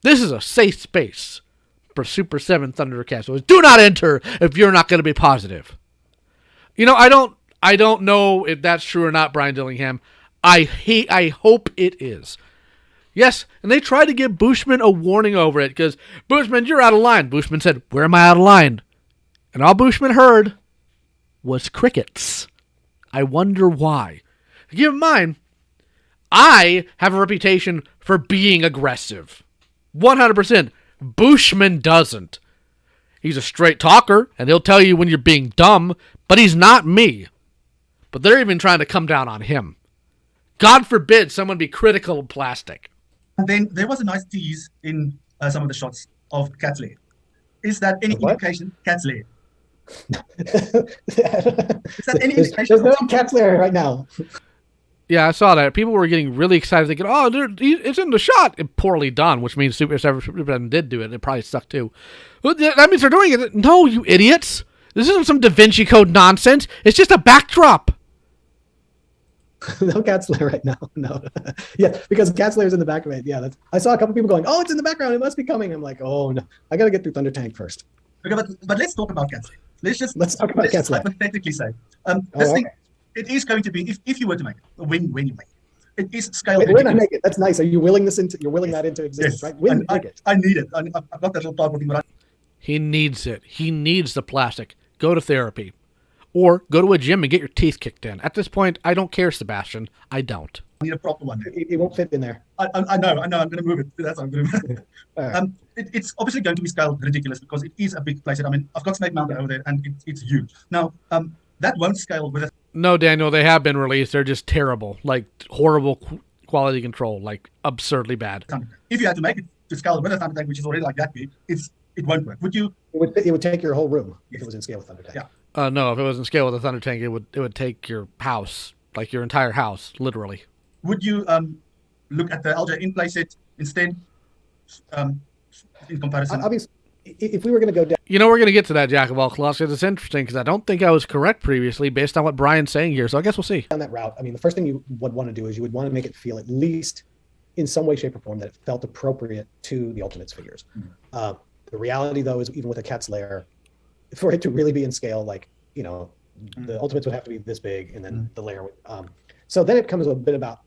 this is a safe space for Super 7 Thundercats. So do not enter if you're not going to be positive. You know, I don't know if that's true or not, Brian Dillingham. I hope it is. Yes, and they tried to give Bushman a warning over it because, Bushman, you're out of line. Bushman said, where am I out of line? And all Bushman heard was crickets. I wonder why. Keep in mind, I have a reputation for being aggressive. 100%. Bushman doesn't. He's a straight talker, and he'll tell you when you're being dumb, but he's not me. But they're even trying to come down on him. God forbid someone be critical of plastic. And then there was a nice tease in some of the shots of Cat's lair. Is that any indication? Cat's lair. Is that any indication? There's no Cat's lair right now. Yeah, I saw that. People were getting really excited, thinking, "Oh, it's in the shot." And poorly done, which means Superman did do it. It probably sucked too. That means they're doing it. No, you idiots! This isn't some Da Vinci Code nonsense. It's just a backdrop. No Cat's lair right now. No. Yeah, because Cat's lair is in the back of it. Yeah, I saw a couple people going, "Oh, it's in the background. It must be coming." I'm like, "Oh no, I got to get through Thunder Tank first." Okay, but let's talk about Cat's lair. Let's talk about Cat's lair. Hypothetically say, this thing. It is going to be, if you were to make it, when you make it, it is scale. When I make it, that's nice. Are you willing you're willing that into existence, yes. Right? When make it. I need it. I've got that little cardboard thing. He needs it. He needs the plastic. Go to therapy. Or go to a gym and get your teeth kicked in. At this point, I don't care, Sebastian. I don't. I need a proper one. It won't fit in there. I know. I'm going to move it. That's what I'm going to move it. Right. It's obviously going to be scaled ridiculous because it is a big place. I mean, I've got Snake Mountain over there, and it's huge. Now, that won't scale with a... No, Daniel, they have been released. They're just terrible. Like, horrible quality control. Like, absurdly bad. If you had to make it to scale with a Thunder Tank, which is already like that big, it won't work. Would you... It would take your whole room if it was in scale with Thunder Tank. Yeah. No, if it was in scale with a Thunder Tank, it would take your house. Like, your entire house, literally. Would you look at the LJ in-play set instead in comparison? Obviously, if we were going to go down... You know, we're going to get to that, Jack of all claws, because it's interesting, because I don't think I was correct previously based on what Brian's saying here, so I guess we'll see. Down that route, I mean, the first thing you would want to do is you would want to make it feel at least in some way, shape, or form that it felt appropriate to the Ultimates figures. Mm-hmm. The reality, though, is even with a Cat's lair, for it to really be in scale, like, you know, the Ultimates would have to be this big, and then the lair would... So then it comes a bit about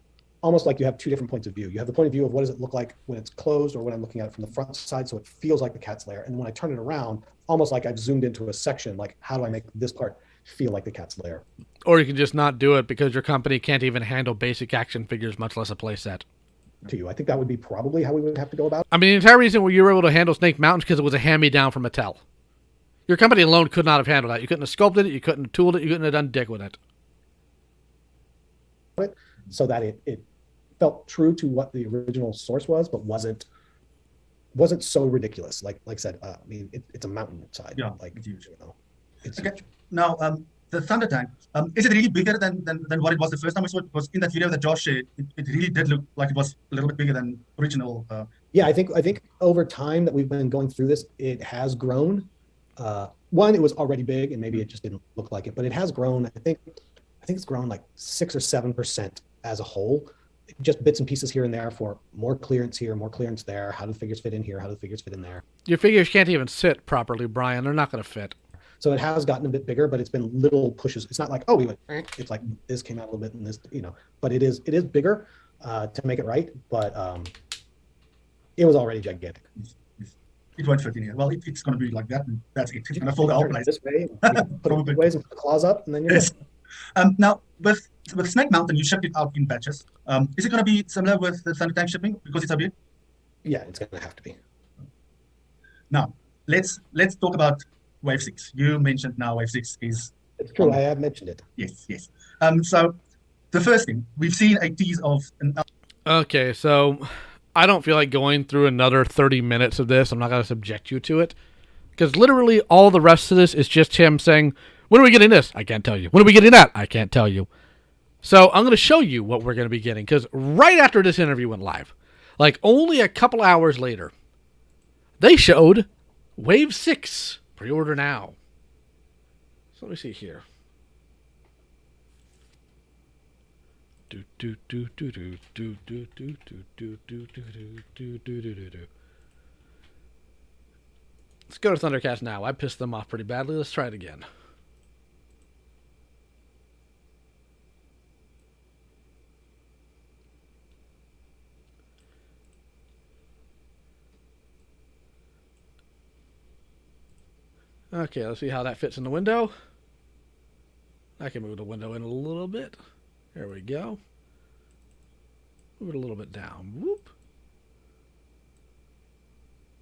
almost like you have two different points of view. You have the point of view of what does it look like when it's closed or when I'm looking at it from the front side, so it feels like the cat's lair. And when I turn it around, almost like I've zoomed into a section, like how do I make this part feel like the cat's lair? Or you can just not do it because your company can't even handle basic action figures, much less a playset. To you, I think that would be probably how we would have to go about it. I mean, the entire reason why you were able to handle Snake Mountain is because it was a hand-me-down from Mattel. Your company alone could not have handled that. You couldn't have sculpted it, you couldn't have tooled it, you couldn't have done dick with it. So that it felt true to what the original source was, but wasn't so ridiculous. Like I said, I mean, it's a mountainside. Yeah, like it's huge. you know, it's Okay. huge. Now, the Thunder Tank, is it really bigger than what it was the first time we saw it? Because in that video that Josh shared, it really did look like it was a little bit bigger than original. Yeah, I think over time that we've been going through this, it has grown. One, it was already big, and maybe it just didn't look like it, but it has grown. I think it's grown like 6 or 7% as a whole. Just bits and pieces here and there for more clearance here, more clearance there. How do the figures fit in here? How do the figures fit in there? Your figures can't even sit properly, Brian. They're not going to fit. So it has gotten a bit bigger, but it's been little pushes. It's not like, oh, we went, it's like this came out a little bit and this, but it is bigger to make it right. But it was already gigantic. It won't fit in here. Well, if it's going to be like that, that's it. It's going to fall the whole place. This way, put it ways and put the claws up, and then you're Yes. good. Now, with Snake Mountain, you shipped it out in batches. Is it going to be similar with the Thunder Tank shipping because it's so big? Yeah, it's going to have to be. Now, let's talk about Wave 6. You mentioned now Wave 6 is... It's true. I have mentioned it. Yes. So the first thing, we've seen a tease of an... Okay, so I don't feel like going through another 30 minutes of this. I'm not going to subject you to it. Because literally all the rest of this is just him saying, when are we getting this? I can't tell you. When are we getting that? I can't tell you. So I'm going to show you what we're going to be getting. Because right after this interview went live, like only a couple hours later, they showed Wave 6. Pre-order now. So let me see here. Let's go to Thundercats now. I pissed them off pretty badly. Let's try it again. Okay, let's see how that fits in the window. I can move the window in a little bit. There we go. Move it a little bit down. Whoop.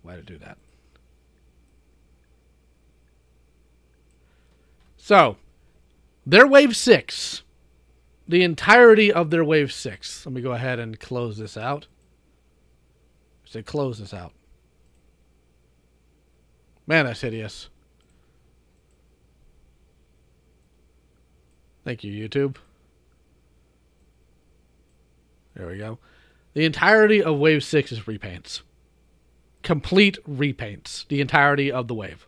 Why did it do that? So, their Wave 6. The entirety of their Wave 6. Let me go ahead and close this out. Say close this out. Man, that's hideous. Thank you, YouTube. There we go. The entirety of Wave 6 is repaints. Complete repaints. The entirety of the wave.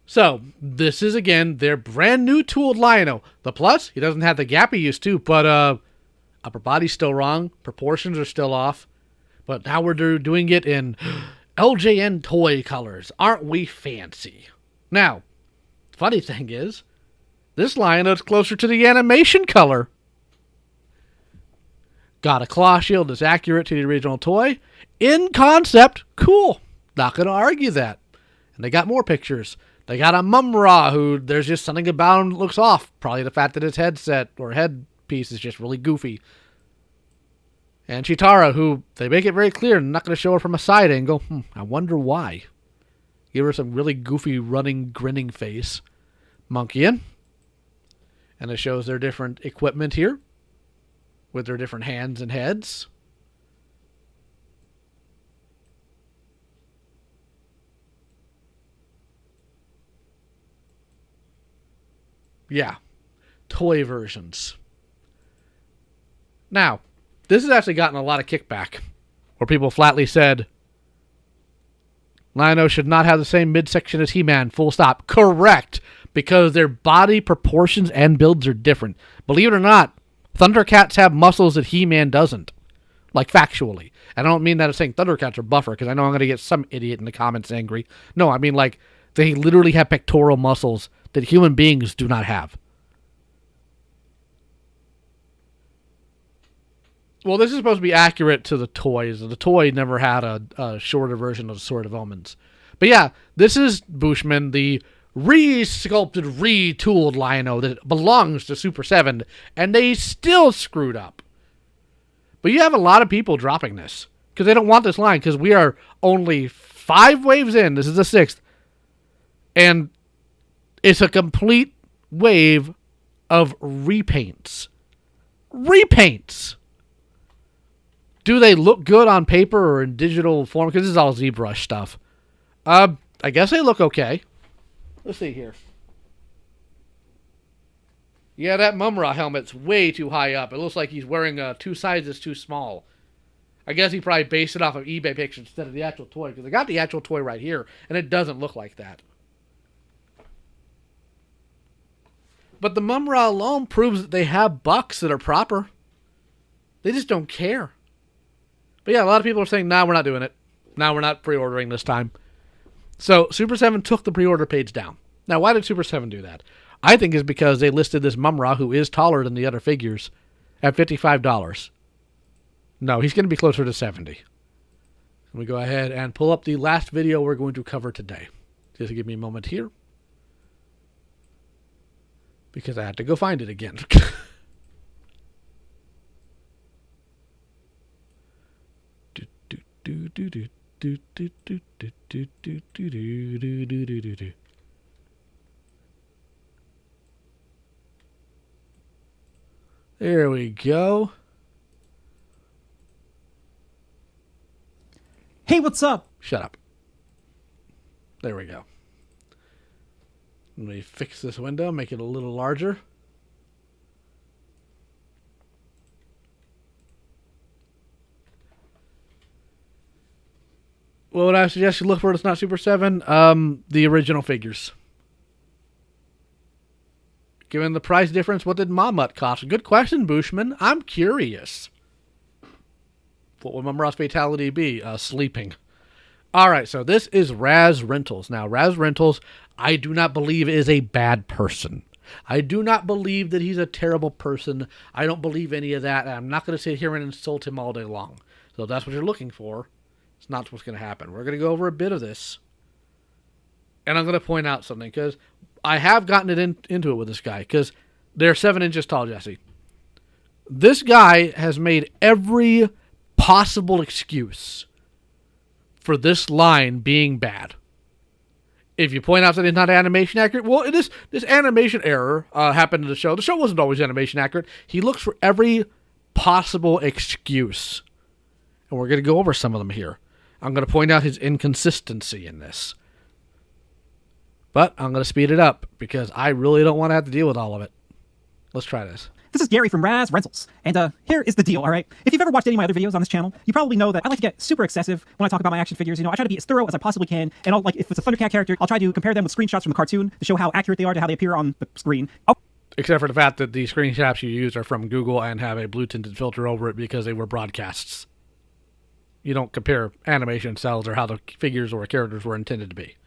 So, this is, again, their brand new tooled Lionel. The plus, he doesn't have the gap he used to, but upper body's still wrong. Proportions are still off. But now we're doing it in LJN toy colors. Aren't we fancy? Now, funny thing is, this Lionel's closer to the animation color. Got a claw shield that's accurate to the original toy. In concept, cool. Not going to argue that. And they got more pictures. They got a Mumra who there's just something about him that looks off. Probably the fact that his headset or headpiece is just really goofy. And Chitara, who they make it very clear, not going to show her from a side angle. I wonder why. Give her some really goofy, running, grinning face. Monkeyin. And it shows their different equipment here. With their different hands and heads. Yeah. Toy versions. Now, this has actually gotten a lot of kickback. Where people flatly said, Lion-O should not have the same midsection as He-Man, full stop. Correct, because their body proportions and builds are different. Believe it or not, Thundercats have muscles that He-Man doesn't. Like, factually. I don't mean that as saying Thundercats are buffer, because I know I'm going to get some idiot in the comments angry. No, I mean, like, they literally have pectoral muscles that human beings do not have. Well, this is supposed to be accurate to the toys. The toy never had a shorter version of the Sword of Omens. But yeah, this is Bushman, the re-sculpted, retooled Lion-O that belongs to Super 7, and they still screwed up. But you have a lot of people dropping this because they don't want this line, because we are only 5 waves in. This is the 6th. And it's a complete wave of repaints. Repaints! Do they look good on paper or in digital form? Because this is all ZBrush stuff. I guess they look okay. Let's see here. Yeah, that Mumra helmet's way too high up. It looks like he's wearing 2 sizes too small. I guess he probably based it off of eBay pictures instead of the actual toy, because I got the actual toy right here, and it doesn't look like that. But the Mumra alone proves that they have bucks that are proper. They just don't care. But yeah, a lot of people are saying, nah, we're not doing it. Nah, we're not pre-ordering this time. So Super 7 took the pre-order page down. Now, why did Super 7 do that? I think it's because they listed this Mumra, who is taller than the other figures, at $55. No, he's going to be closer to $70. Let me go ahead and pull up the last video we're going to cover today. Just give me a moment here, because I had to go find it again. There we go. Hey, what's up? Shut up. There we go. Let me fix this window, make it a little larger. What would I suggest you look for? It's not Super 7. The original figures. Given the price difference, what did Mamut cost? Good question, Bushman. I'm curious. What would Mumra's fatality be? Sleeping. Alright, so this is Raz Rentals. Now, Raz Rentals, I do not believe is a bad person. I do not believe that he's a terrible person. I don't believe any of that. I'm not going to sit here and insult him all day long. So if that's what you're looking for, it's not what's going to happen. We're going to go over a bit of this. And I'm going to point out something, because I have gotten it into it with this guy, because they're 7 inches tall, Jesse. This guy has made every possible excuse for this line being bad. If you point out that it's not animation accurate, well, this animation error happened in the show. The show wasn't always animation accurate. He looks for every possible excuse. And we're going to go over some of them here. I'm going to point out his inconsistency in this. But I'm going to speed it up, because I really don't want to have to deal with all of it. Let's try this. This is Gary from Raz Rentals, and here is the deal, all right? If you've ever watched any of my other videos on this channel, you probably know that I like to get super excessive when I talk about my action figures. You know, I try to be as thorough as I possibly can, and if it's a Thundercat character, I'll try to compare them with screenshots from the cartoon to show how accurate they are to how they appear on the screen. Except for the fact that the screenshots you use are from Google and have a blue tinted filter over it because they were broadcasts. You don't compare animation cells or how the figures or characters were intended to be.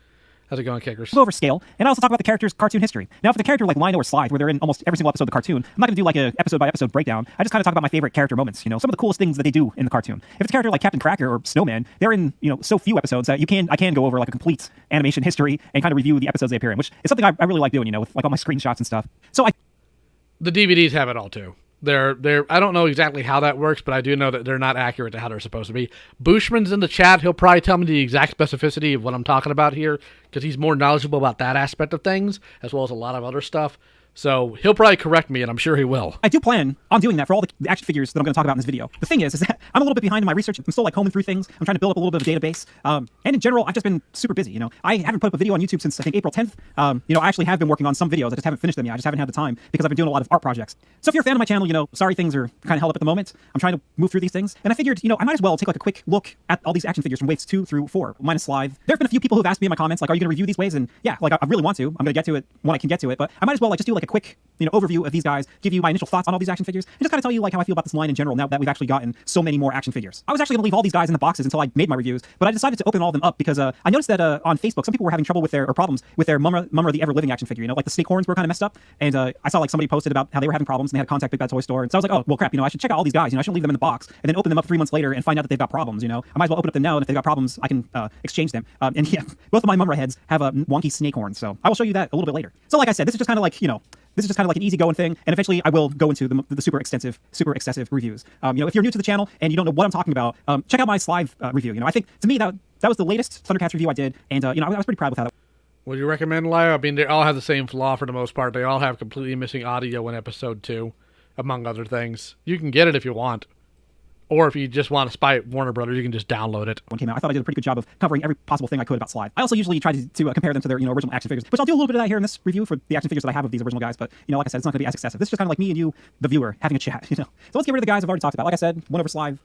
How's it going, Kickers? Over scale, and I also talk about the character's cartoon history. Now, for the character like Lino or Slide, where they're in almost every single episode of the cartoon, I'm not going to do like a episode-by-episode breakdown. I just kind of talk about my favorite character moments, you know, some of the coolest things that they do in the cartoon. If it's a character like Captain Cracker or Snowman, they're in, you know, so few episodes that I can go over like a complete animation history and kind of review the episodes they appear in, which is something I really like doing, you know, with like all my screenshots and stuff. The DVDs have it all too. I don't know exactly how that works, but I do know that they're not accurate to how they're supposed to be. Bushman's in the chat. He'll probably tell me the exact specificity of what I'm talking about here, because he's more knowledgeable about that aspect of things, as well as a lot of other stuff. So he'll probably correct me, and I'm sure he will. I do plan on doing that for all the action figures that I'm going to talk about in this video. The thing is that I'm a little bit behind in my research. I'm still like combing through things. I'm trying to build up a little bit of a database. And in general, I've just been super busy. You know, I haven't put up a video on YouTube since I think April 10th. You know, I actually have been working on some videos. I just haven't finished them yet. I just haven't had the time because I've been doing a lot of art projects. So if you're a fan of my channel, you know, sorry things are kind of held up at the moment. I'm trying to move through these things. And I figured, you know, I might as well take like a quick look at all these action figures from waves 2 through 4, minus Slide. There have been a few people who've asked me in my comments, like, are you going to review these waves? And yeah, like I really want to. I'm going to get to it when I can get to it. But I might as well like just do like a quick overview of these guys, give you my initial thoughts on all these action figures, and just kind of tell you like how I feel about this line in general now that we've actually gotten so many more action figures. I was actually going to leave all these guys in the boxes until I made my reviews, but I decided to open all of them up because I noticed that on Facebook some people were having trouble with or problems with their Mumra the Ever Living action figure. Like the snake horns were kind of messed up, and I saw like somebody posted about how they were having problems and they had to contact Big Bad Toy Store, and so I was like, oh well, crap, I should check out all these guys. I shouldn't leave them in the box and then open them up 3 months later and find out that they've got problems. I might as well open up them now, and if they've got problems, I can exchange them. And yeah, both of my Mumra heads have wonky snake horns, so I will show you that a little bit later. So like I said, this is just kind of like this is just kind of like an easy-going thing, and eventually I will go into the super excessive reviews. If you're new to the channel and you don't know what I'm talking about, check out my Slive review. I think to me that was the latest Thundercats review I did, and I was pretty proud with how. Would you recommend Lio? I mean, they all have the same flaw for the most part. They all have completely missing audio in episode 2, among other things. You can get it if you want. Or if you just want to spy Warner Brothers, you can just download it. One came out. I thought I did a pretty good job of covering every possible thing I could about Slive. I also usually try to compare them to their original action figures, which I'll do a little bit of that here in this review for the action figures that I have of these original guys. But like I said, it's not going to be as excessive. This is just kind of like me and you, the viewer, having a chat. So let's get rid of the guys I've already talked about. Like I said, one over Slive.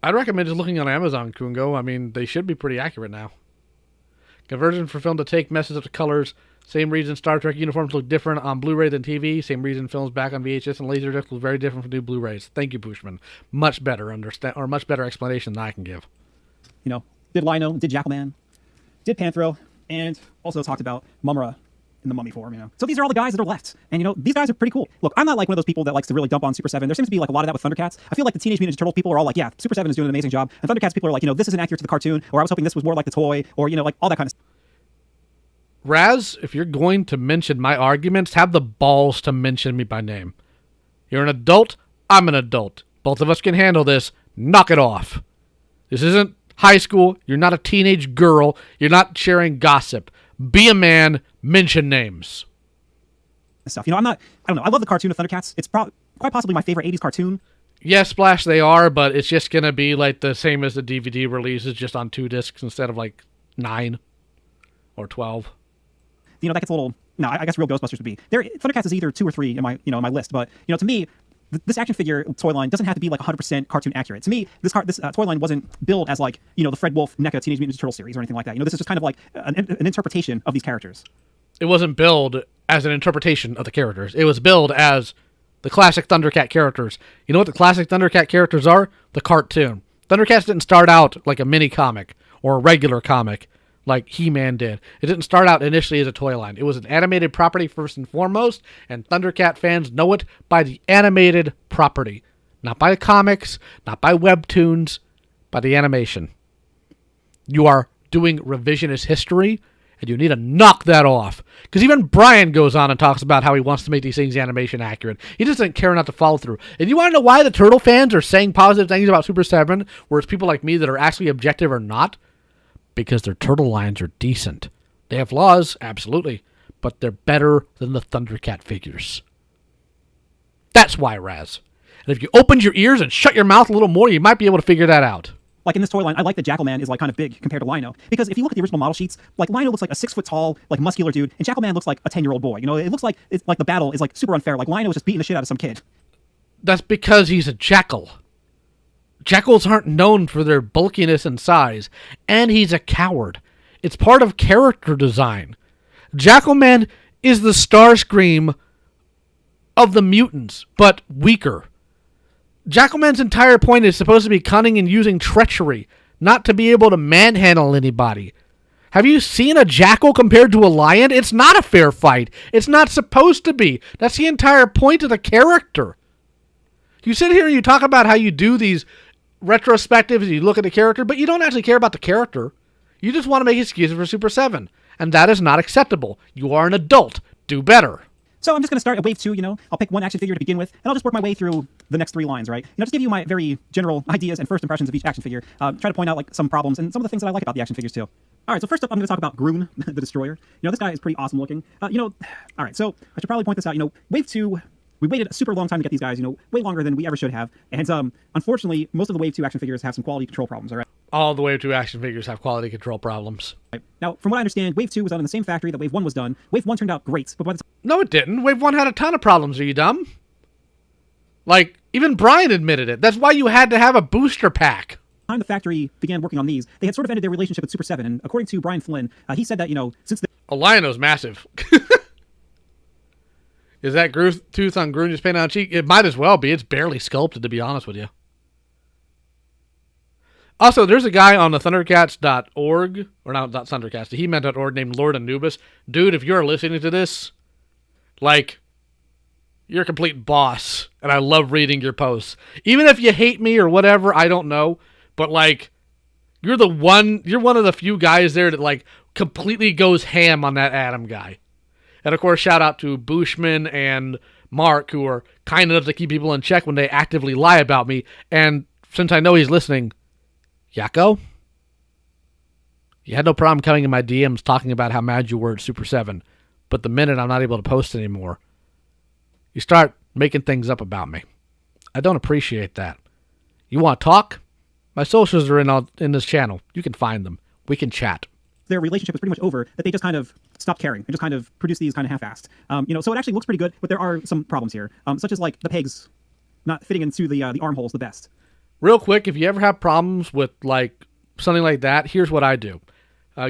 I'd recommend just looking on Amazon, Kungo. I mean, they should be pretty accurate now. Conversion for film to take messes up to colors. Same reason Star Trek uniforms look different on Blu-ray than TV. Same reason films back on VHS and Laserdisc look very different from new Blu-rays. Thank you, Bushman. Much better much better explanation than I can give. Did Lino, did Jackalman, did Panthro, and also talked about Mumra in the mummy form. So these are all the guys that are left, and these guys are pretty cool. Look, I'm not like one of those people that likes to really dump on Super 7. There seems to be like a lot of that with Thundercats. I feel like the Teenage Mutant Ninja Turtles people are all like, yeah, Super 7 is doing an amazing job, and Thundercats people are like, this isn't accurate to the cartoon, or I was hoping this was more like the toy, or like all that kind of stuff. Raz, if you're going to mention my arguments, have the balls to mention me by name. You're an adult, I'm an adult. Both of us can handle this. Knock it off. This isn't high school. You're not a teenage girl. You're not sharing gossip. Be a man. Mention names. Stuff. I don't know. I love the cartoon of Thundercats. It's quite possibly my favorite 80s cartoon. Yes, Splash, they are, but it's just going to be like the same as the DVD releases, just on 2 discs instead of like 9 or 12. That gets a little. No, I guess Real Ghostbusters would be there. Thundercats is either 2 or 3 in my my list, but to me, this action figure toy line doesn't have to be like 100% cartoon accurate. To me, this toy line wasn't built as like the Fred Wolf NECA Teenage Mutant Ninja Turtle series or anything like that. This is just kind of like an interpretation of these characters. It wasn't billed as an interpretation of the characters. It was billed as the classic Thundercat characters. You know what the classic Thundercat characters are? The cartoon. Thundercats didn't start out like a mini comic or a regular comic like He-Man did. It didn't start out initially as a toy line. It was an animated property first and foremost, and Thundercat fans know it by the animated property. Not by the comics, not by webtoons, by the animation. You are doing revisionist history, and you need to knock that off. Because even Brian goes on and talks about how he wants to make these things animation accurate. He just doesn't care enough to follow through. And you want to know why the Turtle fans are saying positive things about Super 7, whereas people like me that are actually objective are not? Because their turtle lines are decent. They have flaws, absolutely, but they're better than the Thundercat figures. That's why, Raz. And if you opened your ears and shut your mouth a little more, you might be able to figure that out. Like in this toy line, I like that Jackalman is like kind of big compared to Lino. Because if you look at the original model sheets, like Lino looks like a 6 foot tall, like muscular dude, and Jackalman looks like a 10-year-old boy. It looks like it's like the battle is like super unfair. Like Lino is just beating the shit out of some kid. That's because he's a jackal. Jackals aren't known for their bulkiness and size, and he's a coward. It's part of character design. Jackalman is the Starscream of the mutants, but weaker. Jackalman's entire point is supposed to be cunning and using treachery, not to be able to manhandle anybody. Have you seen a jackal compared to a lion? It's not a fair fight. It's not supposed to be. That's the entire point of the character. You sit here and you talk about how you do these retrospectives, you look at the character, but you don't actually care about the character. You just want to make excuses for Super 7, and that is not acceptable. You are an adult. Do better. So I'm just going to start at wave 2, I'll pick one action figure to begin with, and I'll just work my way through the next 3 lines, right? Just give you my very general ideas and first impressions of each action figure. Try to point out like some problems and some of the things that I like about the action figures too. All right, so first up, I'm going to talk about Groon, the Destroyer. This guy is pretty awesome looking. All right, so I should probably point this out. Wave 2, we waited a super long time to get these guys, way longer than we ever should have. And unfortunately, most of the Wave 2 action figures have some quality control problems, all right? All the Wave 2 action figures have quality control problems. Right. Now, from what I understand, Wave 2 was done in the same factory that Wave 1 was done. Wave 1 turned out great, but by the No, it didn't. Wave 1 had a ton of problems. Are you dumb? Like, even Brian admitted it. That's why you had to have a booster pack. time the factory began working on these, they had sort of ended their relationship with Super 7. And according to Brian Flynn, he said that, since the Lionel's massive. Is that tooth on Groon just painted on cheek? It might as well be. It's barely sculpted, to be honest with you. Also, there's a guy on the Thundercats.org, or not Thundercats, the He-Man.org named Lord Anubis. Dude, if you're listening to this, like, you're a complete boss, and I love reading your posts. Even if you hate me or whatever, I don't know, but, like, you're one of the few guys there that, like, completely goes ham on that Adam guy. And, of course, shout out to Bushman and Mark, who are kind enough to keep people in check when they actively lie about me. And since I know he's listening, Yakko, you had no problem coming in my DMs talking about how mad you were at Super 7. But the minute I'm not able to post anymore, you start making things up about me. I don't appreciate that. You want to talk? My socials are in this channel. You can find them. We can chat. Their relationship is pretty much over, that they just kind of stopped caring and just kind of produce these kind of half-assed. So it actually looks pretty good, but there are some problems here, such as like the pegs not fitting into the armholes the best. Real quick, if you ever have problems with like something like that, here's what I do.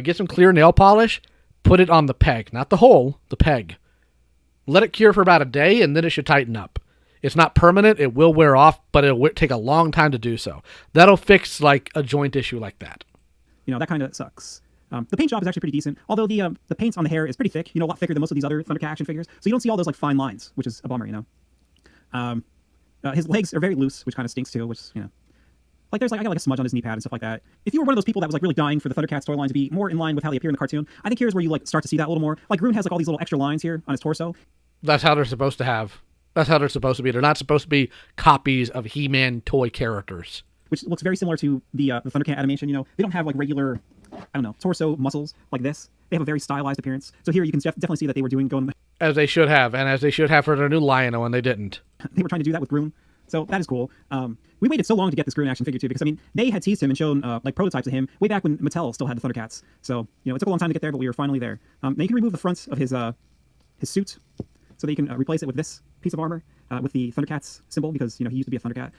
Get some clear nail polish, put it on the peg, not the hole, the peg. Let it cure for about a day, and then it should tighten up. It's not permanent, it will wear off, but it'll take a long time to do so. That'll fix like a joint issue like that. That kind of sucks. The paint job is actually pretty decent, although the paint on the hair is pretty thick, a lot thicker than most of these other Thundercat action figures, so you don't see all those like fine lines, which is a bummer, His legs are very loose, which kind of stinks too, which, like there's like, I got like a smudge on his knee pad and stuff like that. If you were one of those people that was like really dying for the Thundercat storyline to be more in line with how they appear in the cartoon, I think here's where you like start to see that a little more. Like Groon has like all these little extra lines here on his torso. That's how they're supposed to have. That's how they're supposed to be. They're not supposed to be copies of He-Man toy characters. Which looks very similar to the Thundercat animation. They don't have like regular, I don't know, torso muscles like this. They have a very stylized appearance. So here you can definitely see that they were going as they should have, and as they should have for their new Lion-O, and they didn't. They were trying to do that with Groon. So that is cool. We waited so long to get this Groon action figure too, because they had teased him and shown like prototypes of him way back when Mattel still had the Thundercats. So it took a long time to get there, but we were finally there. Now you can remove the front of his suit, so that you can replace it with this piece of armor with the Thundercats symbol, because he used to be a Thundercat.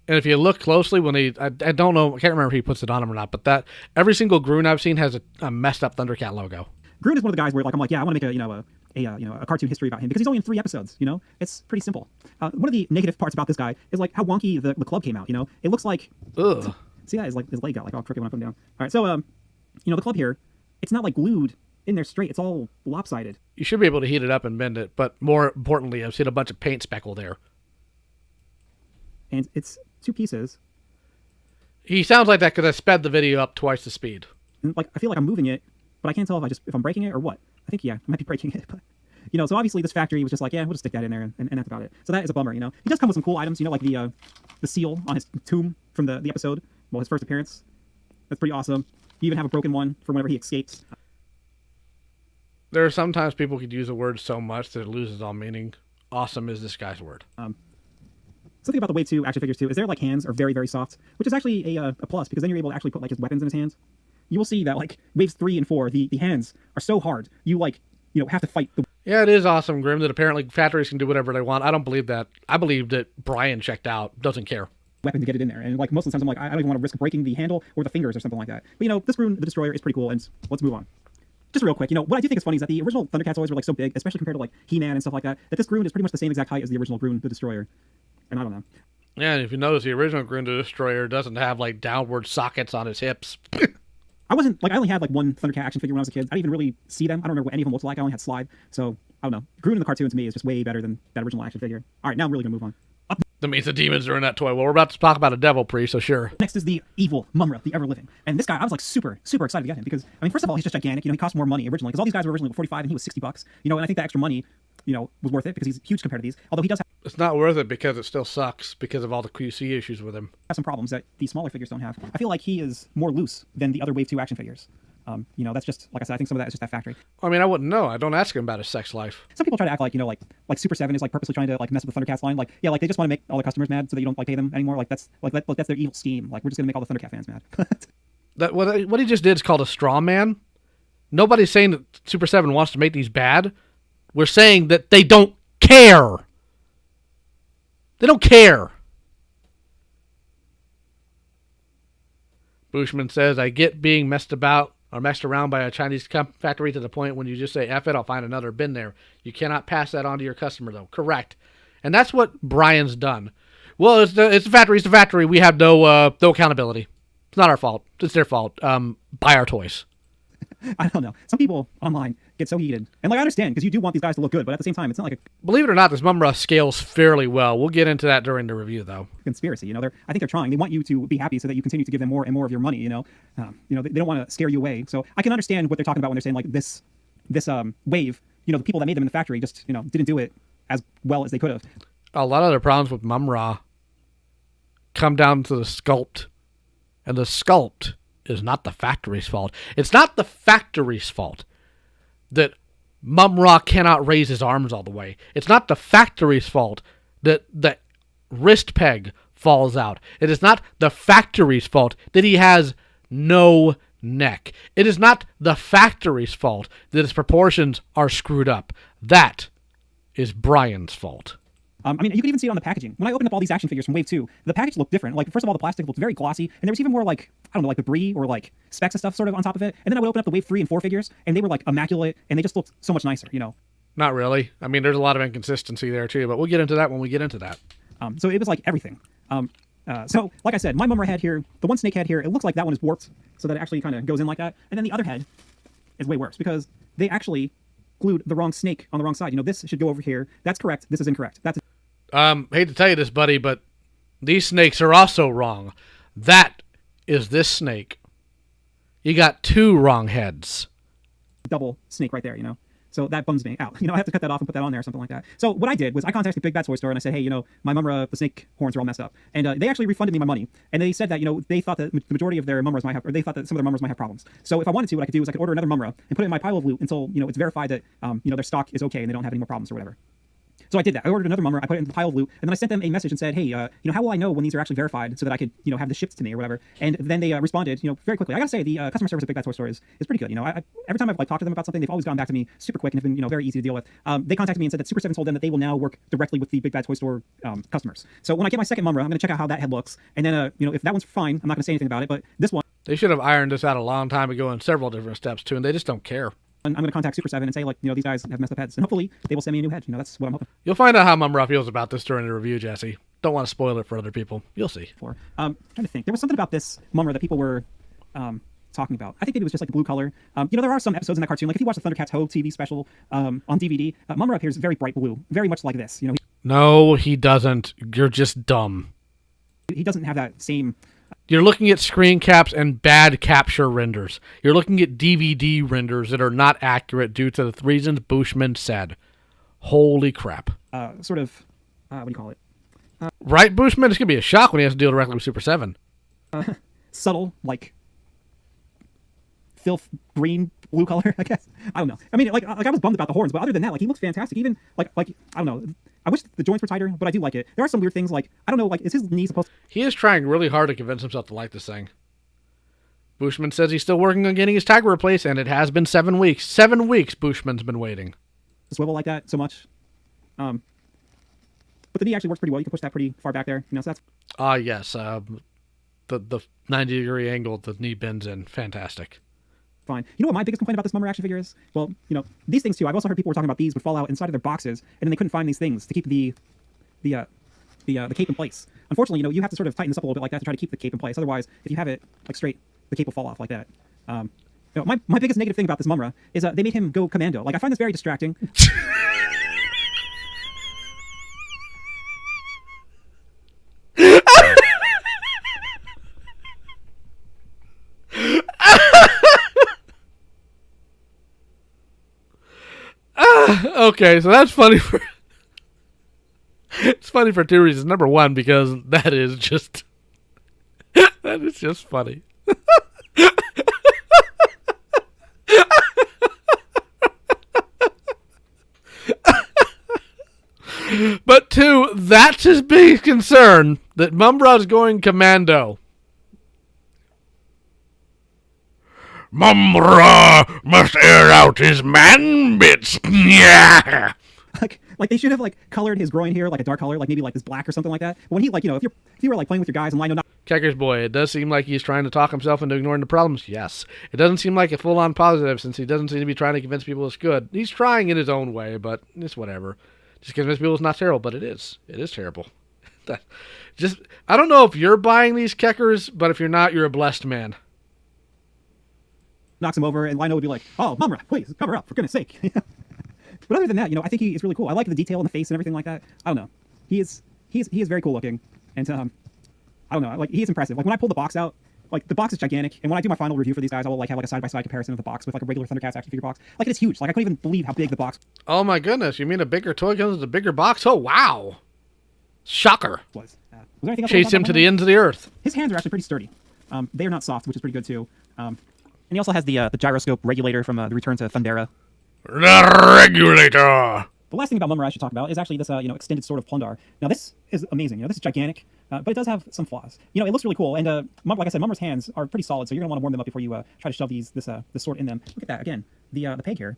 And if you look closely, when I don't know, I can't remember if he puts it on him or not, but that every single Groon I've seen has a messed up Thundercat logo. Groon is one of the guys where like I'm like, yeah, I want to make a cartoon history about him, because he's only in 3 episodes. It's pretty simple. One of the negative parts about this guy is like how wonky the club came out. It looks like, ugh. See that his leg got like all crooked when I put him down. All right, so the club here, it's not like glued in there straight. It's all lopsided. You should be able to heat it up and bend it, but more importantly, I've seen a bunch of paint speckle there. And it's 2 pieces. He sounds like that because I sped the video up twice the speed. And like I feel like I'm moving it, but I can't tell if I'm breaking it or what. I think I might be breaking it, but so obviously this factory was just like, yeah, we'll just stick that in there, and that's about it. So that is a bummer. He does come with some cool items, like the seal on his tomb from the episode, his first appearance. That's pretty awesome. You even have a broken one for whenever he escapes. There are sometimes people could use a word so much that it loses all meaning. Awesome is this guy's word. Something about the Wave 2 action figures too is their like hands are very, very soft, which is actually a plus, because then you're able to actually put like his weapons in his hands. You will see that like Waves 3 and 4, the hands are so hard. You have to fight the. Yeah, it is awesome, Grim, that apparently factories can do whatever they want. I don't believe that. I believe that Brian checked out, doesn't care. Weapon to get it in there, and like most of the times I'm like, I don't even want to risk breaking the handle or the fingers or something like that. But this Groon the Destroyer is pretty cool, and let's move on. Just real quick, what I do think is funny is that the original Thundercats toys were like so big, especially compared to like He-Man and stuff like that, that this Groon is pretty much the same exact height as the original Groon the Destroyer. And I don't know. Yeah, and if you notice, the original Groon the Destroyer doesn't have like downward sockets on his hips. I only had like one Thundercat action figure when I was a kid. I didn't even really see them. I don't remember what any of them looked like. I only had Slide. So, I don't know. Groon in the cartoon to me is just way better than that original action figure. All right, now I'm really going to move on. That means the demons are in that toy. Well, we're about to talk about a devil priest, so sure. Next is the evil Mumra, the ever-living. And this guy, I was like super, super excited to get him because, first of all, he's just gigantic. He cost more money originally because all these guys were originally $45 and he was $60. And I think that extra money, was worth it because he's huge compared to these. Although he does It's not worth it because it still sucks because of all the QC issues with him. have some problems that these smaller figures don't have. I feel like he is more loose than the other Wave 2 action figures. That's just, like I said, I think some of that is just that factory. I wouldn't know. I don't ask him about his sex life. Some people try to act like, like Super 7 is like purposely trying to like mess with the Thundercats line. Like, yeah, like they just want to make all their customers mad so that you don't like pay them anymore. Like that's their evil scheme. Like we're just gonna make all the Thundercat fans mad. What he just did is called a straw man. Nobody's saying that Super 7 wants to make these bad. We're saying that they don't care. They don't care. Bushman says, I get being messed about or messed around by a Chinese factory to the point when you just say, F it, I'll find another bin there. You cannot pass that on to your customer, though. Correct. And that's what Brian's done. Well, it's the factory. It's the factory. We have no accountability. It's not our fault. It's their fault. Buy our toys. I don't know. Some people online get so heated. And like I understand, because you do want these guys to look good, but at the same time, it's not like a Believe it or not, this Mumra scales fairly well. We'll get into that during the review, though. conspiracy. I think they're trying. They want you to be happy so that you continue to give them more and more of your money. They don't want to scare you away. So I can understand what they're talking about when they're saying like this wave. The people that made them in the factory just didn't do it as well as they could have. A lot of the problems with Mumra come down to the sculpt, and the sculpt is not the factory's fault. It's not the factory's fault that Mumra cannot raise his arms all the way. It's not the factory's fault that the wrist peg falls out. It is not the factory's fault that he has no neck. It is not the factory's fault that his proportions are screwed up. That is Brian's fault. You could even see it on the packaging. When I opened up all these action figures from Wave 2, the package looked different. Like, first of all, the plastic looked very glossy, and there was even more, like, I don't know, like debris or, like, specks and stuff sort of on top of it. And then I would open up the Wave 3 and 4 figures, and they were, like, immaculate, and they just looked so much nicer, Not really. There's a lot of inconsistency there, too, but we'll get into that when we get into that. So it was, like, everything. So, like I said, my Mumra head here, the one snake head here, it looks like that one is warped, so that it actually kind of goes in like that. And then the other head is way worse, because they actually glued the wrong snake on the wrong side. This should go over here. That's correct. This is incorrect. That's hate to tell you this, buddy, but these snakes are also wrong. That is this snake. You got two wrong heads. double snake right there, So that bums me out. I have to cut that off and put that on there or something like that. So what I did was I contacted Big Bad Toy Store and I said, hey, my Mumra, the snake horns are all messed up. And they actually refunded me my money. And they said that, they thought that the majority of their Mumras might have, or they thought that some of their Mumras might have problems. So if I wanted to, what I could do is I could order another Mumra and put it in my pile of loot until, it's verified that, their stock is okay and they don't have any more problems or whatever. So I did that. I ordered another Mumra, I put it in the pile of loot, and then I sent them a message and said, hey, how will I know when these are actually verified so that I could, have this shipped to me or whatever? And then they responded, very quickly. I gotta say, the customer service at Big Bad Toy Store is pretty good. Every time I've talked to them about something, they've always gotten back to me super quick and have been, very easy to deal with. They contacted me and said that Super 7 told them that they will now work directly with the Big Bad Toy Store customers. So when I get my second Mumra, I'm gonna check out how that head looks, and then, if that one's fine, I'm not gonna say anything about it, but this one... They should have ironed this out a long time ago in several different steps, too, and they just don't care. I'm going to contact Super 7 and say, these guys have messed up heads. And hopefully they will send me a new head. That's what I'm hoping You'll find out how Mumra feels about this during the review, Jesse. Don't want to spoil it for other people. You'll see. for. Trying to think. There was something about this Mumra that people were talking about. I think maybe it was just like the blue color. There are some episodes in that cartoon. Like if you watch the Thundercats Ho TV special on DVD, Mumra appears very bright blue. Very much like this. No, he doesn't. You're just dumb. He doesn't have that same... You're looking at screen caps and bad capture renders. You're looking at DVD renders that are not accurate due to the reasons Bushman said. Holy crap. Sort of... what do you call it? Right, Bushman? It's going to be a shock when he has to deal directly with Super 7. Subtle, like... filth green blue color, I guess. I don't know. I was bummed about the horns, but other than that, he looks fantastic. Even like I don't know. I wish the joints were tighter, but I do like it. There are some weird things I don't know, is his knee supposed to... He is trying really hard to convince himself to like this thing. Bushman says he's still working on getting his tiger replaced, and it has been 7 weeks. 7 weeks Bushman's been waiting. swivel like that so much. But the knee actually works pretty well. You can push that pretty far back there. So that's... Yes. The 90-degree angle the knee bends in. Fantastic. Fine. You know what my biggest complaint about this Mumra action figure is? Well, these things too. I've also heard people were talking about these would fall out inside of their boxes, and then they couldn't find these things to keep the cape in place. Unfortunately, you have to sort of tighten this up a little bit like that to try to keep the cape in place. Otherwise, if you have it straight, the cape will fall off like that. My biggest negative thing about this Mumra is they made him go commando. I find this very distracting. Okay, so that's funny for... It's funny for two reasons. Number one, because that is just... that is just funny. But two, that's his biggest concern, that Mumra's going commando. Mumra must air out his man bits. Yeah. Like they should have like colored his groin here like a dark color, like maybe like this black or something like that. But when he like, if you were like playing with your guys and Lino not Kecker's boy, it does seem like he's trying to talk himself into ignoring the problems. Yes. It doesn't seem like a full-on positive since he doesn't seem to be trying to convince people it's good. He's trying in his own way, but it's whatever. Just convince people it's not terrible, but it is. It is terrible. I don't know if you're buying these Keckers, but if you're not, you're a blessed man. knocks him over, and Lino would be like, "Oh, Mumra, please cover up for goodness sake." But other than that, I think he is really cool. I like the detail in the face and everything like that. I don't know. He is very cool looking, and I don't know. Like he is impressive. Like when I pull the box out, like the box is gigantic, and when I do my final review for these guys, I will like have like a side-by-side comparison of the box with like a regular Thundercats action figure box. Like it's huge. Like I couldn't even believe how big the box Oh my goodness! You mean a bigger toy comes with a bigger box? Oh wow! Shocker! was. Was there anything else? Chase him to the ends of the earth. His hands are actually pretty sturdy. They are not soft, which is pretty good too. And he also has the gyroscope regulator from the Return to Thundera. The regulator. The last thing about Mumra I should talk about is actually this extended sword of Plundar. Now this is amazing. This is gigantic, but it does have some flaws. It looks really cool, and like I said, Mumra's hands are pretty solid, so you're gonna want to warm them up before you try to shove this sword in them. Look at that again. The peg here.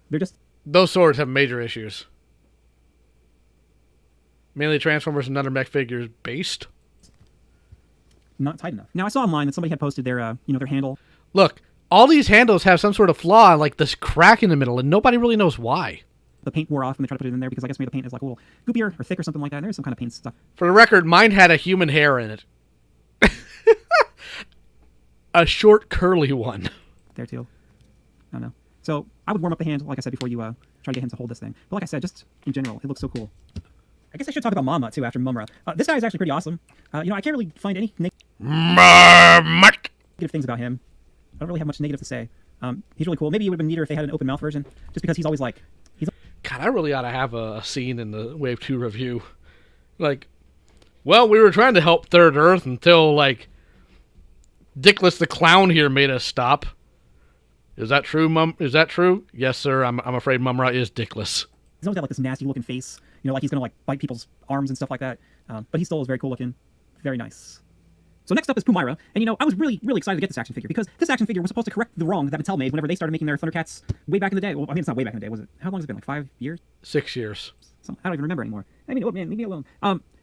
They're just Those swords have major issues. Mainly Transformers and other mech figures based. not tight enough. Now I saw online that somebody had posted their their handle. Look, all these handles have some sort of flaw, like this crack in the middle, and nobody really knows why. The paint wore off when they tried to put it in there because I guess maybe the paint is like a little goopier or thick or something like that. And there's some kind of paint stuff For the record, mine had a human hair in it. A short, curly one. there too. I don't know. So I would warm up the hand, like I said, before you try to get him to hold this thing. But like I said, just in general, it looks so cool. I guess I should talk about Mama too after Mumra. This guy is actually pretty awesome. I can't really find any negative things about him. I don't really have much negative to say. He's really cool. Maybe it would have been neater if they had an open mouth version, just because he's always like God, I really ought to have a scene in the Wave 2 review. Like, well, we were trying to help Third Earth until, like, Dickless the Clown here made us stop. Is that true, Mum? Is that true? Yes, sir. I'm afraid Mumra is Dickless. he's always got like this nasty looking face. Like he's gonna like bite people's arms and stuff like that. But he still is very cool looking. Very nice. So next up is Pumira, and I was really, really excited to get this action figure because this action figure was supposed to correct the wrong that Mattel made whenever they started making their Thundercats way back in the day. Well, I mean, it's not way back in the day, was it? How long has it been? Like 5 years? 6 years. I don't even remember anymore. I mean, oh man, leave me alone.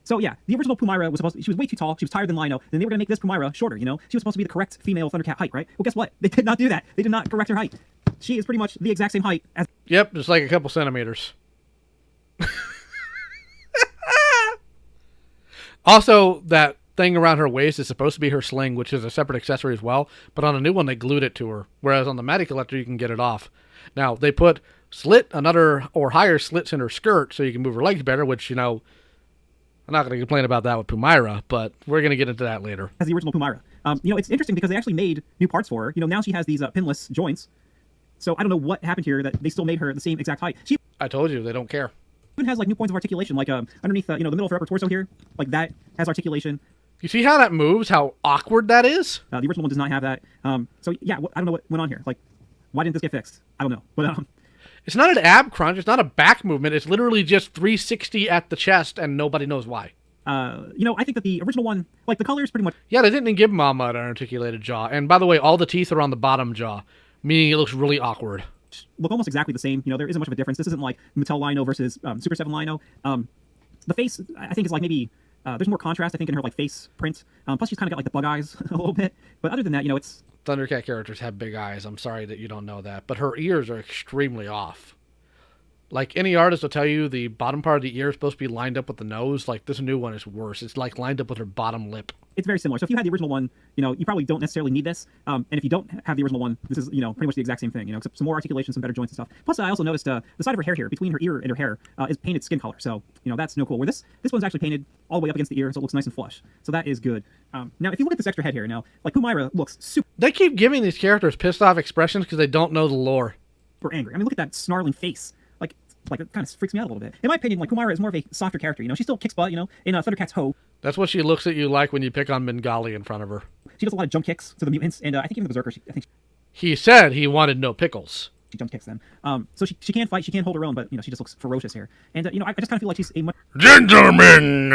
So yeah, the original Pumira was she was way too tall. She was taller than Lino. Then they were gonna make this Pumira shorter. She was supposed to be the correct female Thundercat height, right? Well, guess what? They did not do that. They did not correct her height. She is pretty much the exact same height as. Yep, just like a couple centimeters. Also, that thing around her waist is supposed to be her sling, which is a separate accessory as well. But on a new one, they glued it to her. Whereas on the Matty Collector, you can get it off. Now, they put another or higher slits in her skirt so you can move her legs better, which, I'm not going to complain about that with Pumira, but we're going to get into that later. As the original Pumira. It's interesting because they actually made new parts for her. Now she has these pinless joints. So I don't know what happened here that they still made her the same exact height. She I told you, they don't care. even has like new points of articulation, like underneath the middle of her upper torso here, like that has articulation. You see how that moves? How awkward that is? The original one does not have that. So yeah, I don't know what went on here. Like, why didn't this get fixed? I don't know. But It's not an ab crunch. It's not a back movement. It's literally just 360 at the chest, and nobody knows why. I think that the original one, like the color is pretty much. Yeah, they didn't give Mama an articulated jaw. And by the way, all the teeth are on the bottom jaw, meaning it looks really awkward. Look almost exactly the same. There isn't much of a difference. This isn't like Mattel Lino versus Super 7 Lino. The face, I think, is like maybe there's more contrast, I think, in her like face print. Plus, she's kind of got like the bug eyes a little bit. But other than that, it's Thundercat characters have big eyes. I'm sorry that you don't know that. But her ears are extremely off. Like any artist will tell you, the bottom part of the ear is supposed to be lined up with the nose. Like this new one is worse. It's like lined up with her bottom lip. It's very similar. So if you had the original one, you probably don't necessarily need this. And if you don't have the original one, this is, pretty much the exact same thing, except some more articulation, some better joints and stuff. Plus, I also noticed the side of her hair here, between her ear and her hair, is painted skin color. So, that's no cool. Where this one's actually painted all the way up against the ear, so it looks nice and flush. So that is good. Now, if you look at this extra head here, now, like Pumira looks super They keep giving these characters pissed off expressions because they don't know the lore. angry. I mean, look at that snarling face. Like it kind of freaks me out a little bit. In my opinion, like Pumira is more of a softer character. She still kicks butt. In Thundercats Ho. That's what she looks at you like when you pick on Bengali in front of her. She does a lot of jump kicks to the mutants, and I think even the Berserker. He said he wanted no pickles. She jump kicks them. So she can fight. She can hold her own, but she just looks ferocious here. And I just kind of feel like she's a much Gentlemen,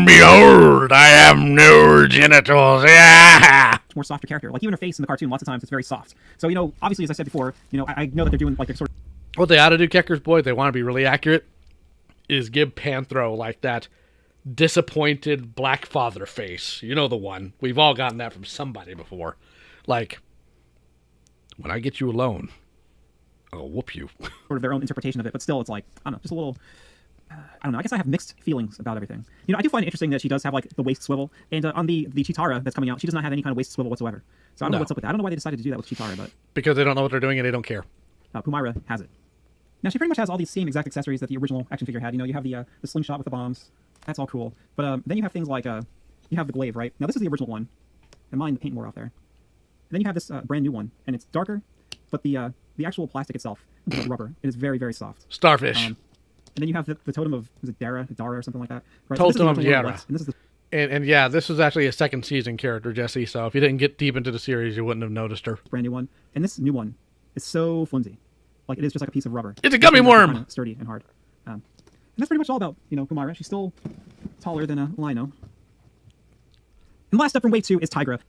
behold, I have no genitals. Yeah. more softer character. Like even her face in the cartoon, lots of times it's very soft. So obviously, as I said before, I know that they're doing like they're sort of. What they ought to do, Kecker's boy, they want to be really accurate. is give Panthro like that disappointed black father face. You know the one. We've all gotten that from somebody before. Like, when I get you alone, I'll whoop you. Sort of their own interpretation of it, but still, it's like, I don't know, just a little. I don't know. I guess I have mixed feelings about everything. You know, I do find it interesting that she does have like the waist swivel, and on the Chitara that's coming out, she does not have any kind of waist swivel whatsoever. So I don't know what's up with that. I don't know why they decided to do that with Chitara, but because they don't know what they're doing and they don't care. Pumaira has it. Now she pretty much has all these same exact accessories that the original action figure had. You know, you have the slingshot with the bombs. That's all cool. But then you have things like you have the glaive, right? Now this is the original one, and mine the paint wore off there. And then you have this brand new one, and it's darker, but the actual plastic itself is like rubber. It is very, very soft. Starfish. And then you have the totem of, is it Dara or something like that? Right? Totem of Dara. And this is the And yeah, this is actually a second season character, Jesse, so if you didn't get deep into the series, you wouldn't have noticed her. brand new one. And this new one is so flimsy. Like, it is just like a piece of rubber. It's a gummy worm! Kind of sturdy and hard. And that's pretty much all about, Pumaira. She's still taller than a Lino. And last up from wave 2 is Tigra.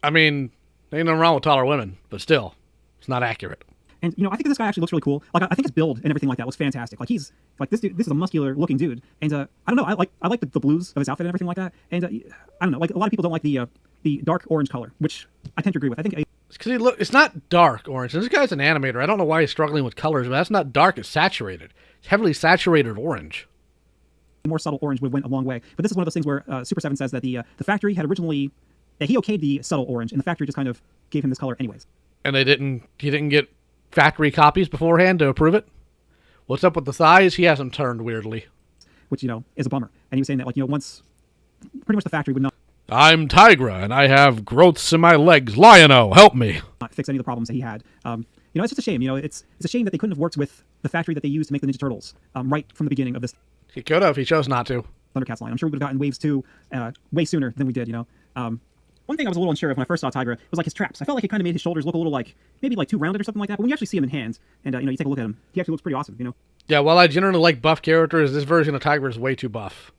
I mean, ain't nothing wrong with taller women, but still, it's not accurate. And, I think this guy actually looks really cool. Like, I think his build and everything like that looks fantastic. Like, he's, like, this dude, this is a muscular-looking dude. And, I don't know, I like the blues of his outfit and everything like that. And, I don't know, like, a lot of people don't like the dark orange color, which I tend to agree with. I think It's because it's not dark orange. And this guy's an animator. I don't know why he's struggling with colors, but that's not dark. It's saturated. It's heavily saturated orange. more subtle orange would have went a long way. But this is one of those things where Super 7 says that the factory had originally, that he okayed the subtle orange, and the factory just kind of gave him this color anyways. And he didn't get factory copies beforehand to approve it? What's up with the thighs? He has them turned weirdly. Which, is a bummer. And he was saying that, once, pretty much the factory would not I'm Tigra, and I have growths in my legs. Lion-O, help me. fix any of the problems that he had. It's just a shame. It's a shame that they couldn't have worked with the factory that they used to make the Ninja Turtles right from the beginning of this He could have. He chose not to. Thundercats line. I'm sure we would have gotten Waves 2 way sooner than we did, One thing I was a little unsure of when I first saw Tigra was like his traps. I felt like it kind of made his shoulders look a little maybe too rounded or something like that. But when you actually see him in hand and, you take a look at him, he actually looks pretty awesome, Yeah, while I generally like buff characters, this version of Tigra is way too buff.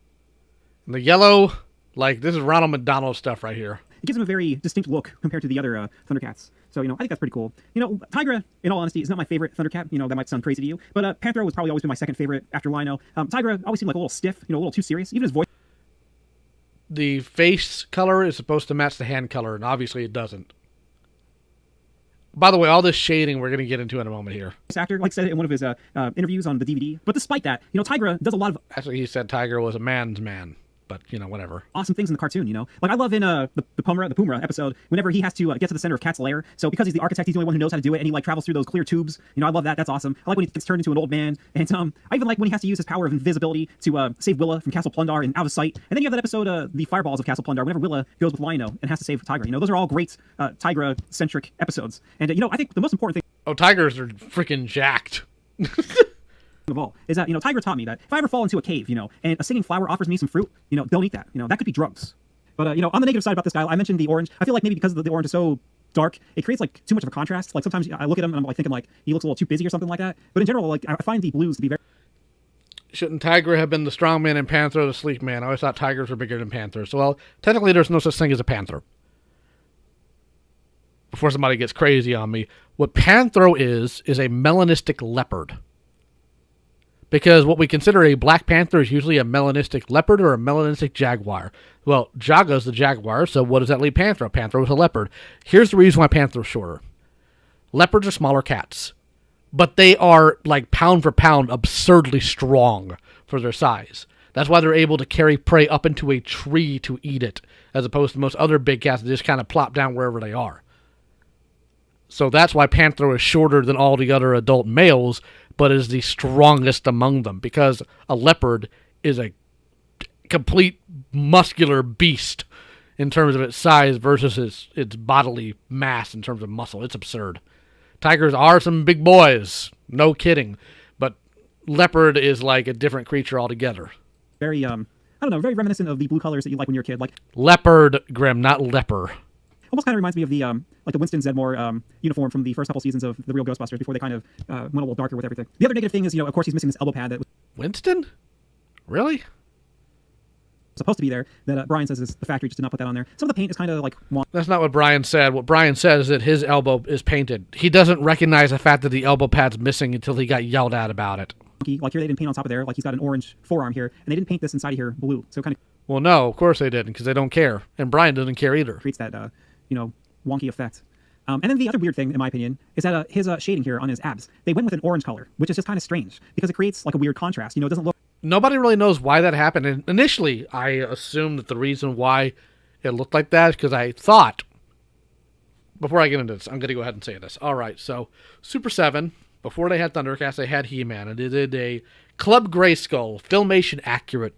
And the yellow, this is Ronald McDonald stuff right here. It gives him a very distinct look compared to the other Thundercats. So, I think that's pretty cool. Tigra, in all honesty, is not my favorite Thundercat. That might sound crazy to you. But Panthro was probably always been my second favorite after Lino. Tigra always seemed like a little stiff, a little too serious. Even his voice. The face color is supposed to match the hand color, and obviously it doesn't. By the way, all this shading we're going to get into in a moment here. This actor, said it in one of his interviews on the DVD. But despite that, Tigra does a lot of... Actually, he said Tiger was a man's man. But, whatever. Awesome things in the cartoon, I love in the Pumra episode, whenever he has to get to the center of Cat's lair. So because he's the architect, he's the only one who knows how to do it, and he travels through those clear tubes. I love that. That's awesome. I like when he gets turned into an old man. And I even like when he has to use his power of invisibility to save Willa from Castle Plundar and out of sight. And then you have that episode, the Fireballs of Castle Plundar, whenever Willa goes with Lino and has to save Tigra. Those are all great Tigra-centric episodes. And, I think the most important thing... Oh, tigers are freaking jacked. Of all is that Tigra taught me that if I ever fall into a cave, and a singing flower offers me some fruit, don't eat that. That could be drugs. But on the negative side about this guy, I mentioned the orange. I feel like maybe because the orange is so dark, it creates too much of a contrast. Sometimes I look at him and I'm thinking he looks a little too busy or something like that. But in general, I find the blues to be very... Shouldn't Tigra have been the strong man and Panther the sleek man? I always thought tigers were bigger than panthers. Well, technically there's no such thing as a panther. Before somebody gets crazy on me, what Panthro is a melanistic leopard. Because what we consider a black panther is usually a melanistic leopard or a melanistic jaguar. Well, Jaga's the jaguar, so what does that leave Panthro? Panthro is a leopard. Here's the reason why Panthro's shorter. Leopards are smaller cats. But they are, pound for pound, absurdly strong for their size. That's why they're able to carry prey up into a tree to eat it, as opposed to most other big cats that just kind of plop down wherever they are. So that's why Panthro is shorter than all the other adult males, but is the strongest among them, because a leopard is a complete muscular beast in terms of its size versus its bodily mass in terms of muscle. It's absurd. Tigers are some big boys, no kidding, but leopard is a different creature altogether. Very, I don't know, very reminiscent of the blue colors that you like when you're a kid. Leopard, Grim, not leper. Almost kind of reminds me of the the Winston Zedmore uniform from the first couple seasons of the real Ghostbusters before they kind of went a little darker with everything. The other negative thing is, of course, he's missing this elbow pad that was Winston? Really? supposed to be there. That Brian says is the factory just did not put that on there. Some of the paint is kind of That's not what Brian said. What Brian said is that his elbow is painted. He doesn't recognize the fact that the elbow pad's missing until he got yelled at about it. Like here, they didn't paint on top of there. Like he's got an orange forearm here, and they didn't paint this inside of here blue. So it kind of Well, no, of course they didn't, because they don't care. And Brian doesn't care either. creates that, wonky effect. And then the other weird thing, in my opinion, is that his shading here on his abs, they went with an orange color, which is just kind of strange because it creates like a weird contrast. It doesn't look. Nobody really knows why that happened. And initially, I assumed that the reason why it looked like that is because I thought, before I get into this, I'm going to go ahead and say this. All right, so Super 7, before they had Thundercats, they had He-Man, and they did a Club Grayskull, Filmation accurate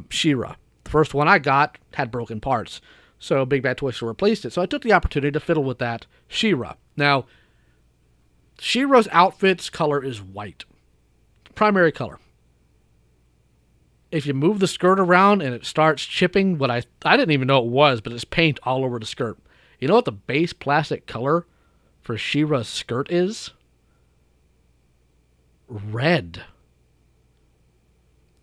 She-Ra. The first one I got had broken parts, so Big Bad Toy Store replaced it. So I took the opportunity to fiddle with that She-Ra. Now, She-Ra's outfit's color is white. Primary color. If you move the skirt around and it starts chipping, what I didn't even know it was, but it's paint all over the skirt. You know what the base plastic color for She-Ra's skirt is? Red.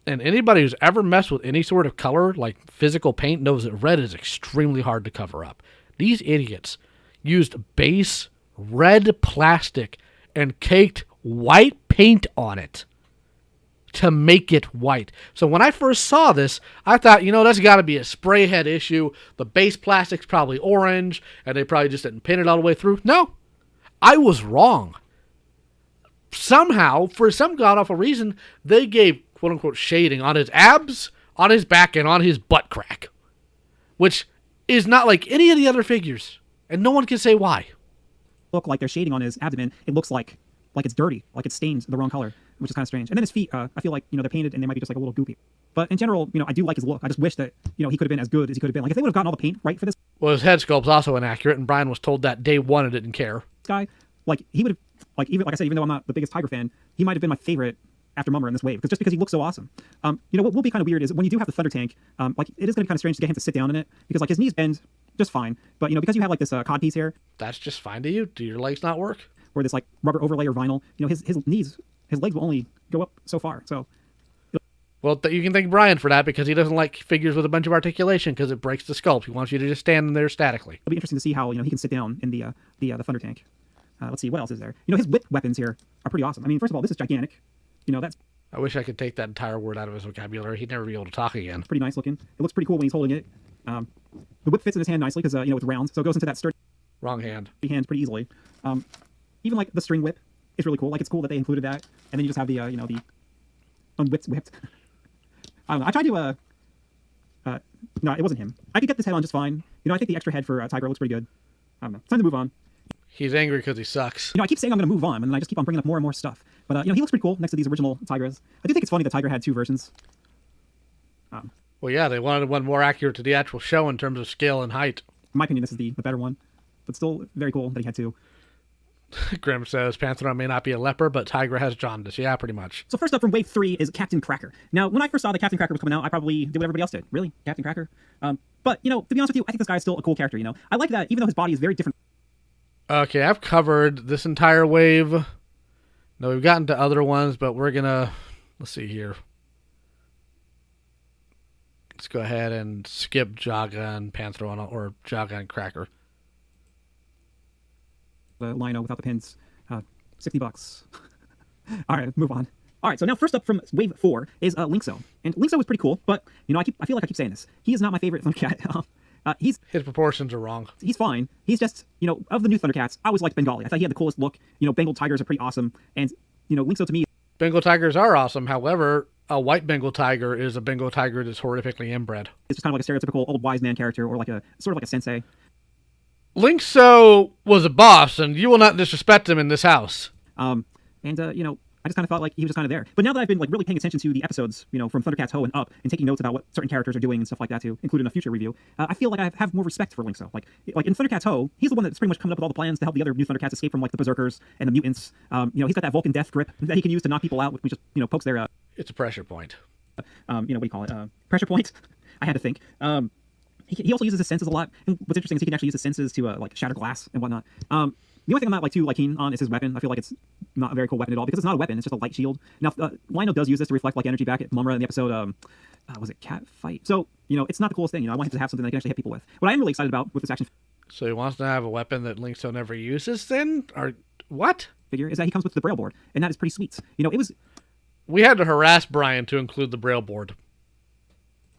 And anybody who's ever messed with any sort of color, like physical paint, knows that red is extremely hard to cover up. These idiots used base red plastic and caked white paint on it to make it white. So when I first saw this, I thought, that's got to be a spray head issue. The base plastic's probably orange, and they probably just didn't paint it all the way through. No, I was wrong. Somehow, for some god-awful reason, they gave quote-unquote shading on his abs, on his back, and on his butt crack, which is not like any of the other figures, and no one can say why. Look like they're shading on his abdomen. It looks like it's dirty, like it's stained the wrong color, which is kind of strange. And then his feet, I feel like, they're painted and they might be just like a little goopy. But in general, I do like his look. I just wish that, he could have been as good as he could have been. Like if they would have gotten all the paint right for this Well, his head sculpt's also inaccurate, and Brian was told that day one and didn't care. guy, like he would have, like I said, even though I'm not the biggest Tiger fan, he might have been my favorite after Mummer in this wave, just because he looks so awesome. What will be kind of weird is when you do have the Thunder Tank, like it is going to be kind of strange to get him to sit down in it because like his knees bend just fine, but because you have like this cod piece here, That's just fine to you? Do your legs not work? or this like rubber overlay or vinyl, his legs will only go up so far. So Well, you can thank Brian for that because he doesn't like figures with a bunch of articulation because it breaks the sculpt. He wants you to just stand there statically. it'll be interesting to see how he can sit down in the Thunder Tank. Let's see what else is there. His whip weapons here are pretty awesome. I mean, first of all, this is gigantic. That's I wish I could take that entire word out of his vocabulary. He'd never be able to talk again. pretty nice looking. It looks pretty cool when he's holding it. The whip fits in his hand nicely because it's round, so it goes into that sturdy Wrong hand. hand pretty easily. Even like the string whip is really cool. Like it's cool that they included that, and then you just have the the whipped. I don't know. I tried to no, it wasn't him. I could get this head on just fine. I think the extra head for Tiger looks pretty good. I don't know. It's time to move on. He's angry because he sucks. I keep saying I'm going to move on, and then I just keep on bringing up more and more stuff. But he looks pretty cool next to these original Tigers. I do think it's funny that Tiger had two versions. Well, yeah, they wanted one more accurate to the actual show in terms of scale and height. In my opinion, this is the better one, but still very cool that he had two. Grim says Pantheron may not be a leper, but Tigra has jaundice. Yeah, pretty much. So first up from Wave 3 is Captain Cracker. Now, when I first saw that Captain Cracker was coming out, I probably did what everybody else did. Really? Captain Cracker? But, to be honest with you, I think this guy is still a cool character, I like that even though his body is very different. Okay, I've covered this entire wave. No, we've gotten to other ones, but we're gonna... Let's see here. Let's go ahead and skip Jaga and Pantheron, or Jaga and Cracker. The Lino without the pins. $60. All right, move on. All right, so now first up from Wave 4 is Linkso. And Linkso is pretty cool, but, I feel like I keep saying this. He is not my favorite Thundercat. His proportions are wrong. He's fine. He's just, of the new Thundercats, I always liked Bengali. I thought he had the coolest look. Bengal tigers are pretty awesome. And, Linkso to me... Bengal tigers are awesome. However, a white Bengal tiger is a Bengal tiger that's horrifically inbred. It's just kind of like a stereotypical old wise man character, or like a sort of like a sensei. Linkso was a boss, and you will not disrespect him in this house. I just kind of felt like he was just kind of there. But now that I've been really paying attention to the episodes, from Thundercats Ho and up, and taking notes about what certain characters are doing and stuff like that too, including a future review, I feel like I have more respect for Linkso. Like in Thundercats Ho, he's the one that's pretty much coming up with all the plans to help the other new Thundercats escape from the Berserkers and the mutants. He's got that Vulcan death grip that he can use to knock people out, which just pokes their It's a pressure point. what do you call it? Pressure point. I had to think. He also uses his senses a lot. And what's interesting is he can actually use his senses to shatter glass and whatnot. The only thing I'm not too keen on is his weapon. I feel like it's not a very cool weapon at all because it's not a weapon. It's just a light shield. Now, Lino does use this to reflect energy back at Mumra in the episode. Was it Cat Fight? So it's not the coolest thing. I want him to have something that he can actually hit people with. What I am really excited about with this action So he wants to have a weapon that Linkso never uses then? Or what? figure is that he comes with the Braille board, and that is pretty sweet. It was We had to harass Brian to include the Braille board.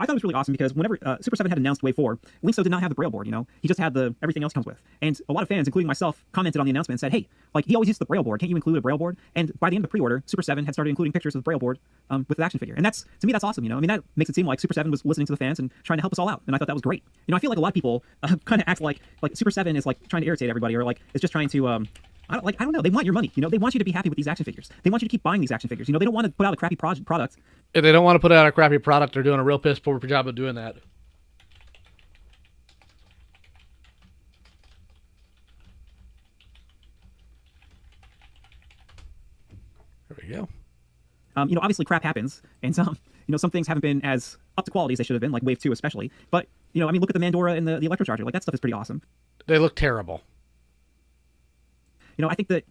I thought it was really awesome because whenever Super 7 had announced Wave 4, Linkso did not have the Braille board, you know? He just had the everything else comes with. And a lot of fans, including myself, commented on the announcement and said, hey, like, he always uses the Braille board. Can't you include a Braille board? And by the end of the pre-order, Super 7 had started including pictures of the Braille board with the action figure. And that's, to me, that's awesome, you know? I mean, that makes it seem like Super 7 was listening to the fans and trying to help us all out. And I thought that was great. You know, I feel like a lot of people kind of act like Super 7 is, like, trying to irritate everybody or, like, is just trying to, I don't know. They want your money. You know, they want you to be happy with these action figures. They want you to keep buying these action figures. You know, they don't want to put out a crappy product. If they don't want to put out a crappy product, they're doing a real piss poor job of doing that. There we go. You know, obviously crap happens, and some things haven't been as up to quality as they should have been, like Wave 2 especially. But, you know, I mean, look at the Mandora and the Electrocharger. Like, that stuff is pretty awesome. They look terrible. You know, I think that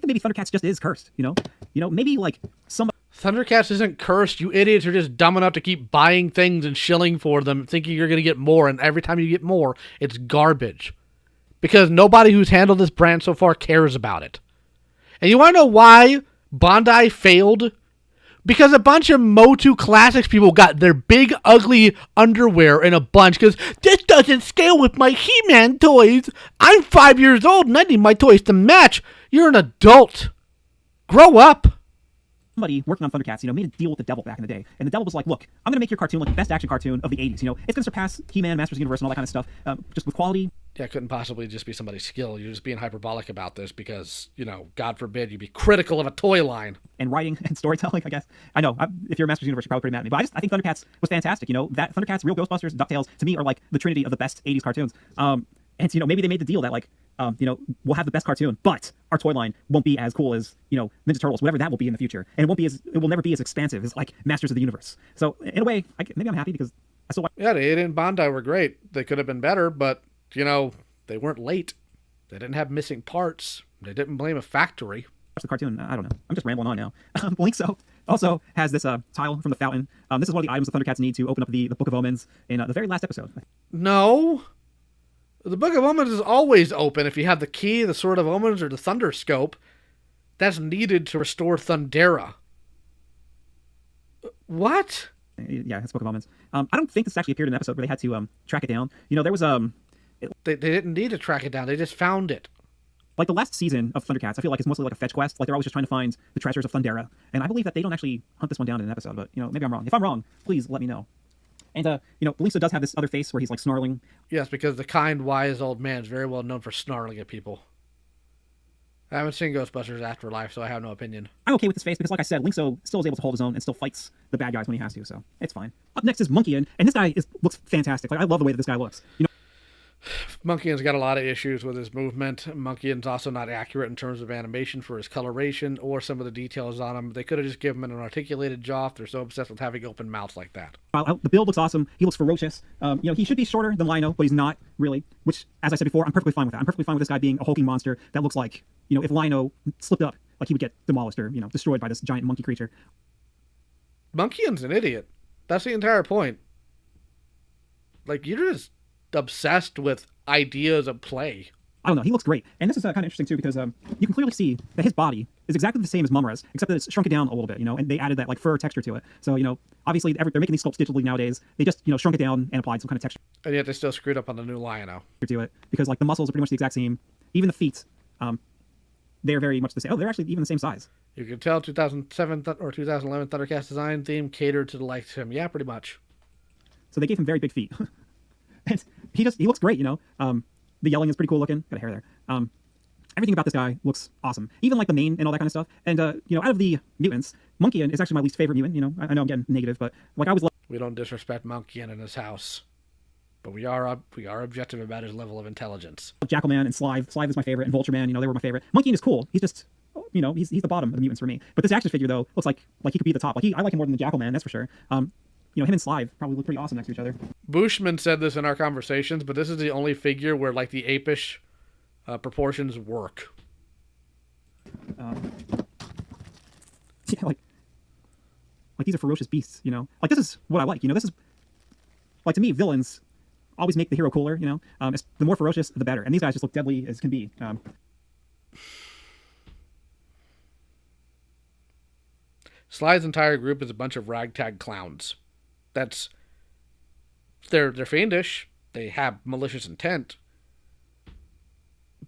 maybe Thundercats just is cursed, you know, maybe like some. Thundercats isn't cursed. You idiots are just dumb enough to keep buying things and shilling for them, thinking you're going to get more, and every time you get more, it's garbage. Because nobody who's handled this brand so far cares about it. And you want to know why Bandai failed? Because a bunch of Motu Classics people got their big, ugly underwear in a bunch because this doesn't scale with my He-Man toys. I'm 5 years old and I need my toys to match. You're an adult. Grow up. Somebody working on Thundercats, you know, made a deal with the devil back in the day. And the devil was like, look, I'm going to make your cartoon like the best action cartoon of the 80s. You know, it's going to surpass He-Man, Masters of the Universe, and all that kind of stuff, just with quality. Yeah, it couldn't possibly just be somebody's skill. You're just being hyperbolic about this because, you know, God forbid you be critical of a toy line. And writing and storytelling, I guess. I know, if you're a Masters of the Universe, you're probably pretty mad at me. But I think Thundercats was fantastic. You know, that Thundercats, Real Ghostbusters, DuckTales, to me, are like the trinity of the best 80s cartoons. And, you know, maybe they made the deal that, like, you know, we'll have the best cartoon, but our toy line won't be as cool as, you know, Ninja Turtles, whatever that will be in the future. And it will never be as expansive as, like, Masters of the Universe. So, in a way, maybe I'm happy because I still watch. Yeah, the 8 and Bandai were great. They could have been better, but, you know, they weren't late. They didn't have missing parts. They didn't blame a factory. The cartoon, I don't know. I'm just rambling on now. Linkso also has this tile from the fountain. This is one of the items the Thundercats need to open up the Book of Omens in the very last episode. No. The Book of Omens is always open if you have the key, the Sword of Omens, or the Thunderscope. That's needed to restore Thundera. What? Yeah, it's Book of Omens. I don't think this actually appeared in an episode where they had to track it down. You know, there was They didn't need to track it down. They just found it. Like the last season of Thundercats, I feel like it's mostly like a fetch quest. Like they're always just trying to find the treasures of Thundera. And I believe that they don't actually hunt this one down in an episode, but, you know, maybe I'm wrong. If I'm wrong, please let me know. And, you know, Linkso does have this other face where he's like snarling. Yes, because the kind, wise old man is very well known for snarling at people. I haven't seen Ghostbusters Afterlife, so I have no opinion. I'm okay with his face because, like I said, Linkso still is able to hold his own and still fights the bad guys when he has to, so it's fine. Up next is Monkeyan, and this guy looks fantastic. Like, I love the way that this guy looks. You know, Monkeyan's got a lot of issues with his movement. Monkeyan's also not accurate in terms of animation for his coloration or some of the details on him. They could have just given him an articulated jaw if they're so obsessed with having open mouths like that. the build looks awesome. He looks ferocious. You know, he should be shorter than Lino, but he's not really. Which, as I said before, I'm perfectly fine with that. I'm perfectly fine with this guy being a hulking monster that looks like, you know, if Lino slipped up, like he would get demolished or, you know, destroyed by this giant monkey creature. Monkeyan's an idiot. That's the entire point. Like, you're just obsessed with ideas of play. I don't know. He looks great. And this is kind of interesting, too, because you can clearly see that his body is exactly the same as Mumra's, except that it's shrunk it down a little bit, you know, and they added that, like, fur texture to it. So, you know, obviously, they're making these sculpts digitally nowadays. They just, you know, shrunk it down and applied some kind of texture And yet they still screwed up on the new Lionel. to it, because, like, the muscles are pretty much the exact same. Even the feet, they're very much the same. Oh, they're actually even the same size. You can tell 2007 or 2011 Thundercats design theme catered to the likes of him. Yeah, pretty much. So they gave him very big feet. And he looks great, you know. The yelling is pretty cool looking. Got a hair there. Everything about this guy looks awesome. Even like the mane and all that kind of stuff. And you know, out of the mutants, Monkeyan is actually my least favorite mutant. You know, I know I'm getting negative, but like I was. We don't disrespect Monkeyan in his house, but we are objective about his level of intelligence. Jackalman and Slive. Slive is my favorite, and Vulture-Man. You know, they were my favorite. Monkeyan is cool. He's just, you know, he's the bottom of the mutants for me. But this action figure though looks like he could be at the top. Like I like him more than the Jackalman, that's for sure. You know, him and Slive probably look pretty awesome next to each other. Bushman said this in our conversations, but this is the only figure where like the apish proportions work. Yeah, like these are ferocious beasts, you know. Like this is what I like, you know. This is like, to me, villains always make the hero cooler, you know. The more ferocious, the better. And these guys just look deadly as can be. Sly's entire group is a bunch of ragtag clowns. That's they're fiendish. They have malicious intent.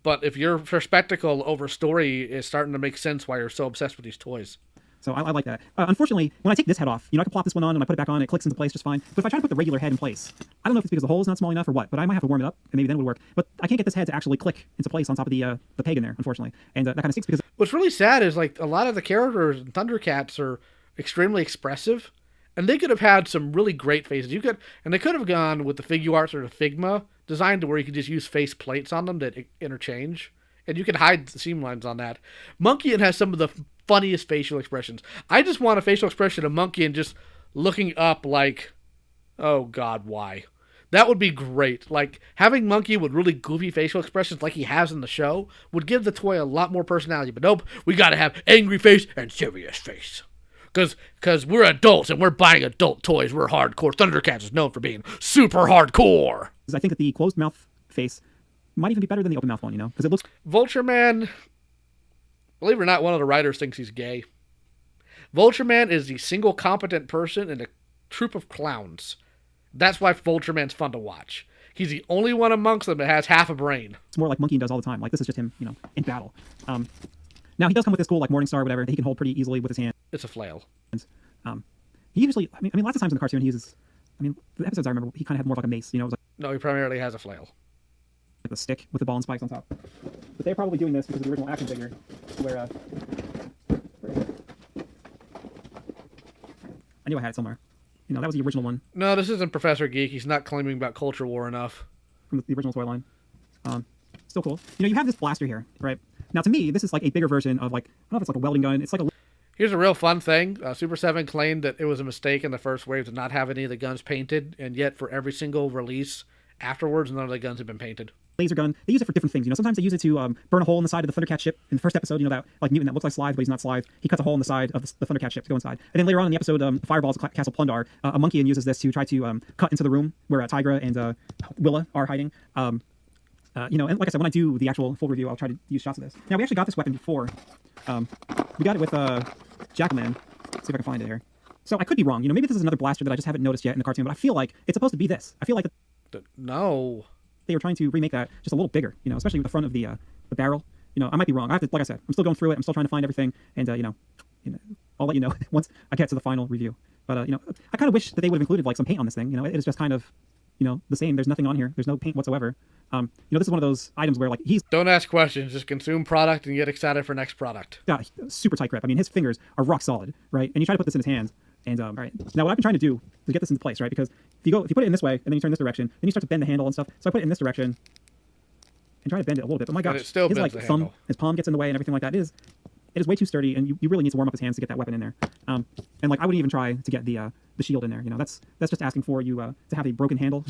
But if your spectacle over story is starting to make sense why you're so obsessed with these toys. So I like that. Unfortunately, when I take this head off, I can plop this one on and I put it back on, it clicks into place just fine. But if I try to put the regular head in place, I don't know if it's because the hole is not small enough or what, but I might have to warm it up and maybe then it would work. But I can't get this head to actually click into place on top of the peg in there, unfortunately. And that kind of stinks because... What's really sad is like a lot of the characters in Thundercats are extremely expressive, and they could have had some really great faces. They could have gone with the Figuarts or the Figma design to where you could just use face plates on them that interchange, and you can hide the seam lines on that. Monkey has some of the funniest facial expressions. I just want a facial expression of Monkey and just looking up like, oh God, why? That would be great. Like, having Monkey with really goofy facial expressions like he has in the show would give the toy a lot more personality. But nope, we gotta have angry face and serious face. Because we're adults and we're buying adult toys. We're hardcore. Thundercats is known for being super hardcore. I think that the closed mouth face might even be better than the open mouth one, because it looks... Vulture Man, believe it or not, one of the writers thinks he's gay. Vulture Man is the single competent person in a troupe of clowns. That's why Vulture Man's fun to watch. He's the only one amongst them that has half a brain. It's more like Monkey does all the time. Like, this is just him, in battle. Now, he does come with this cool, like, Morningstar or whatever, that he can hold pretty easily with his hand. It's a flail. He usually, I mean, lots of times in the cartoon, he uses, the episodes I remember, he kind of had more of like a mace, it was like... No, he primarily has a flail. The stick with the ball and spikes on top. But they're probably doing this because of the original action figure, where, I knew I had it somewhere. That was the original one. No, this isn't Professor Geek. He's not claiming about Culture War enough. From the original toy line. Still cool. You have this blaster here, right? Now, to me, this is like a bigger version of, like, I don't know if it's like a welding gun. It's like a... Here's a real fun thing. Super 7 claimed that it was a mistake in the first wave to not have any of the guns painted, and yet for every single release afterwards, none of the guns have been painted. Laser gun. They use it for different things. Sometimes they use it to burn a hole in the side of the Thundercat ship. In the first episode, that like mutant that looks like Slive, but he's not Slive. He cuts a hole in the side of the Thundercat ship to go inside. And then later on in the episode, Fireball's Castle Plundar, a monkey uses this to try to cut into the room where Tigra and Willa are hiding. And like I said, when I do the actual full review, I'll try to use shots of this. Now, we actually got this weapon before. We got it with Jackalman. Let's see if I can find it here. So I could be wrong. Maybe this is another blaster that I just haven't noticed yet in the cartoon, but I feel like it's supposed to be this. I feel like No. They were trying to remake that just a little bigger, especially with the front of the barrel. I might be wrong. I have to, like I said, I'm still going through it. I'm still trying to find everything, and I'll let you know once I get to the final review. But I kind of wish that they would have included like some paint on this thing. It is just kind of, the same. There's nothing on here. There's no paint whatsoever. This is one of those items where like he's... Don't ask questions. Just consume product and get excited for next product. got a super tight grip. I mean, his fingers are rock solid, right? And you try to put this in his hands. And all right, now what I've been trying to do to get this into place, right? Because if you put it in this way and then you turn this direction, then you start to bend the handle and stuff. So I put it in this direction and try to bend it a little bit. But my gosh, it still his bends like the thumb, handle. his palm gets in the way and everything like that. It is way too sturdy, and you really need to warm up his hands to get that weapon in there. And like I wouldn't even try to get the shield in there. That's just asking for you to have a broken handle.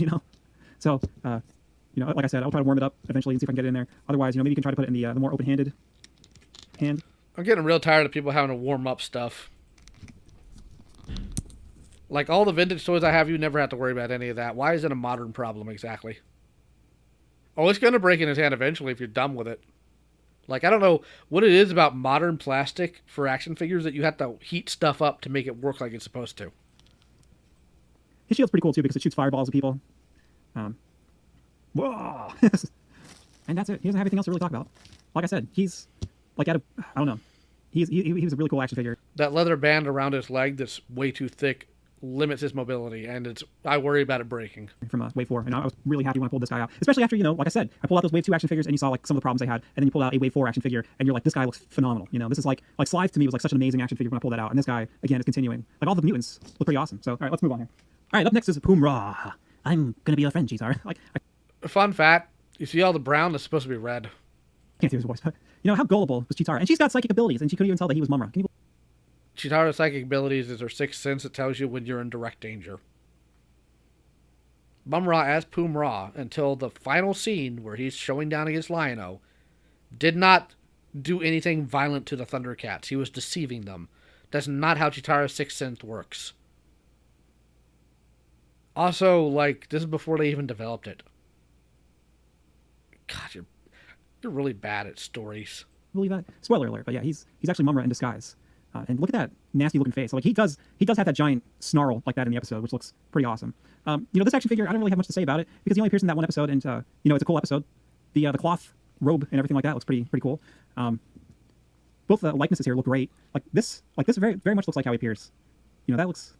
So like I said, I'll try to warm it up eventually and see if I can get it in there. Otherwise, maybe you can try to put it in the more open-handed hand. I'm getting real tired of people having to warm up stuff. Like all the vintage toys I have, you never have to worry about any of that. Why is it a modern problem exactly? Oh, it's going to break in his hand eventually if you're dumb with it. Like, I don't know what it is about modern plastic for action figures that you have to heat stuff up to make it work like it's supposed to. His shield's pretty cool, too, because it shoots fireballs at people. Whoa! And that's it. He doesn't have anything else to really talk about. Like I said, he's, like, I don't know. He was a really cool action figure. That leather band around his leg that's way too thick limits his mobility, and I worry about it breaking. From Wave 4, and I was really happy when I pulled this guy out. Especially after, like I said, I pulled out those Wave 2 action figures, and you saw, like, some of the problems they had, and then you pulled out a Wave 4 action figure, and you're like, this guy looks phenomenal. This is like Slive to me was like such an amazing action figure when I pulled that out, and this guy, again, is continuing. Like, all the mutants look pretty awesome. So, all right, let's move on here. All right, up next is Poomra. I'm gonna be your friend, Cheetar. Like, Fun fact, you see all the brown that's supposed to be red. I can't do his voice, but, how gullible was Cheetar? And she's got psychic abilities, and she couldn't even tell that he was Mumra. Can you... Chitara's psychic abilities is her sixth sense that tells you when you're in direct danger. Mumra as Poomra, until the final scene where he's showing down against Lion-O, did not do anything violent to the Thundercats. He was deceiving them. That's not how Chitara's sixth sense works. Also, like, this is before they even developed it. God, you're really bad at stories. Believe that? Spoiler alert, but yeah, he's actually Mumra in disguise. And look at that nasty looking face. Like he does have that giant snarl like that in the episode, which looks pretty awesome. This action figure, I don't really have much to say about it because he only appears in that one episode, and it's a cool episode. The cloth robe and everything like that looks pretty cool. Both the likenesses here look great. Like this very very much looks like how he appears. That looks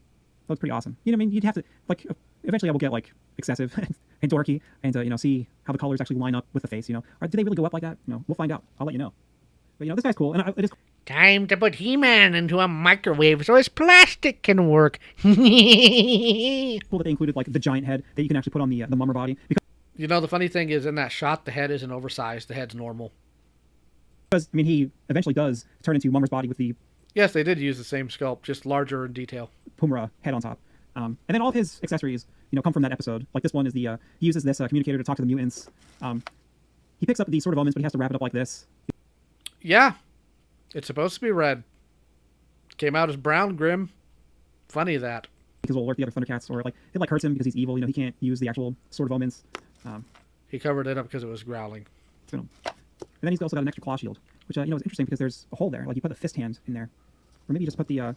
pretty awesome. I mean, you'd have to eventually I will get excessive and dorky and see how the colors actually line up with the face. Or do they really go up like that? We'll find out. I'll let you know. But this guy's cool, and it is. Time to put He-Man into a microwave so his plastic can work. Cool that they included the giant head that you can actually put on the mummer body. Because the funny thing is in that shot, the head isn't oversized. The head's normal. I mean, he eventually does turn into Mummer's body with the Yes, they did use the same sculpt, just larger in detail. Pumra head on top. And then all of his accessories, come from that episode. Like this one is he uses this communicator to talk to the mutants. He picks up these sort of omens, but he has to wrap it up like this. Yeah, it's supposed to be red. Came out as brown, Grim. Funny that. Because it'll alert the other Thundercats, or it hurts him because he's evil. He can't use the actual Sword of Omens. He covered it up because it was growling. And then he's also got an extra claw shield, which is interesting because there's a hole there. You put the fist hand in there, or maybe you just put the.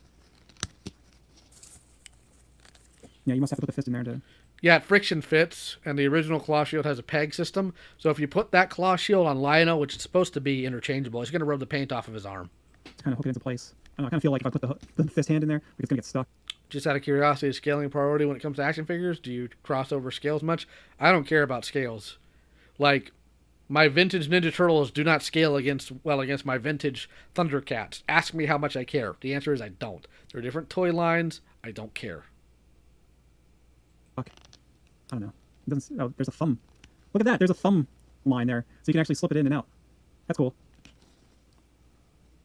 You must have to put the fist in there to. Yeah, it friction fits, and the original claw shield has a peg system. So if you put that claw shield on Lionel, which is supposed to be interchangeable, it's going to rub the paint off of his arm. It's kind of hook it into place. I kind of feel like if I put the fist hand in there, it's going to get stuck. Just out of curiosity, scaling priority when it comes to action figures, do you cross over scales much? I don't care about scales. My vintage Ninja Turtles do not scale against my vintage Thundercats. Ask me how much I care. The answer is I don't. They're different toy lines. I don't care. Fuck. I don't know. There's a thumb. Look at that. There's a thumb line there. So you can actually slip it in and out. That's cool.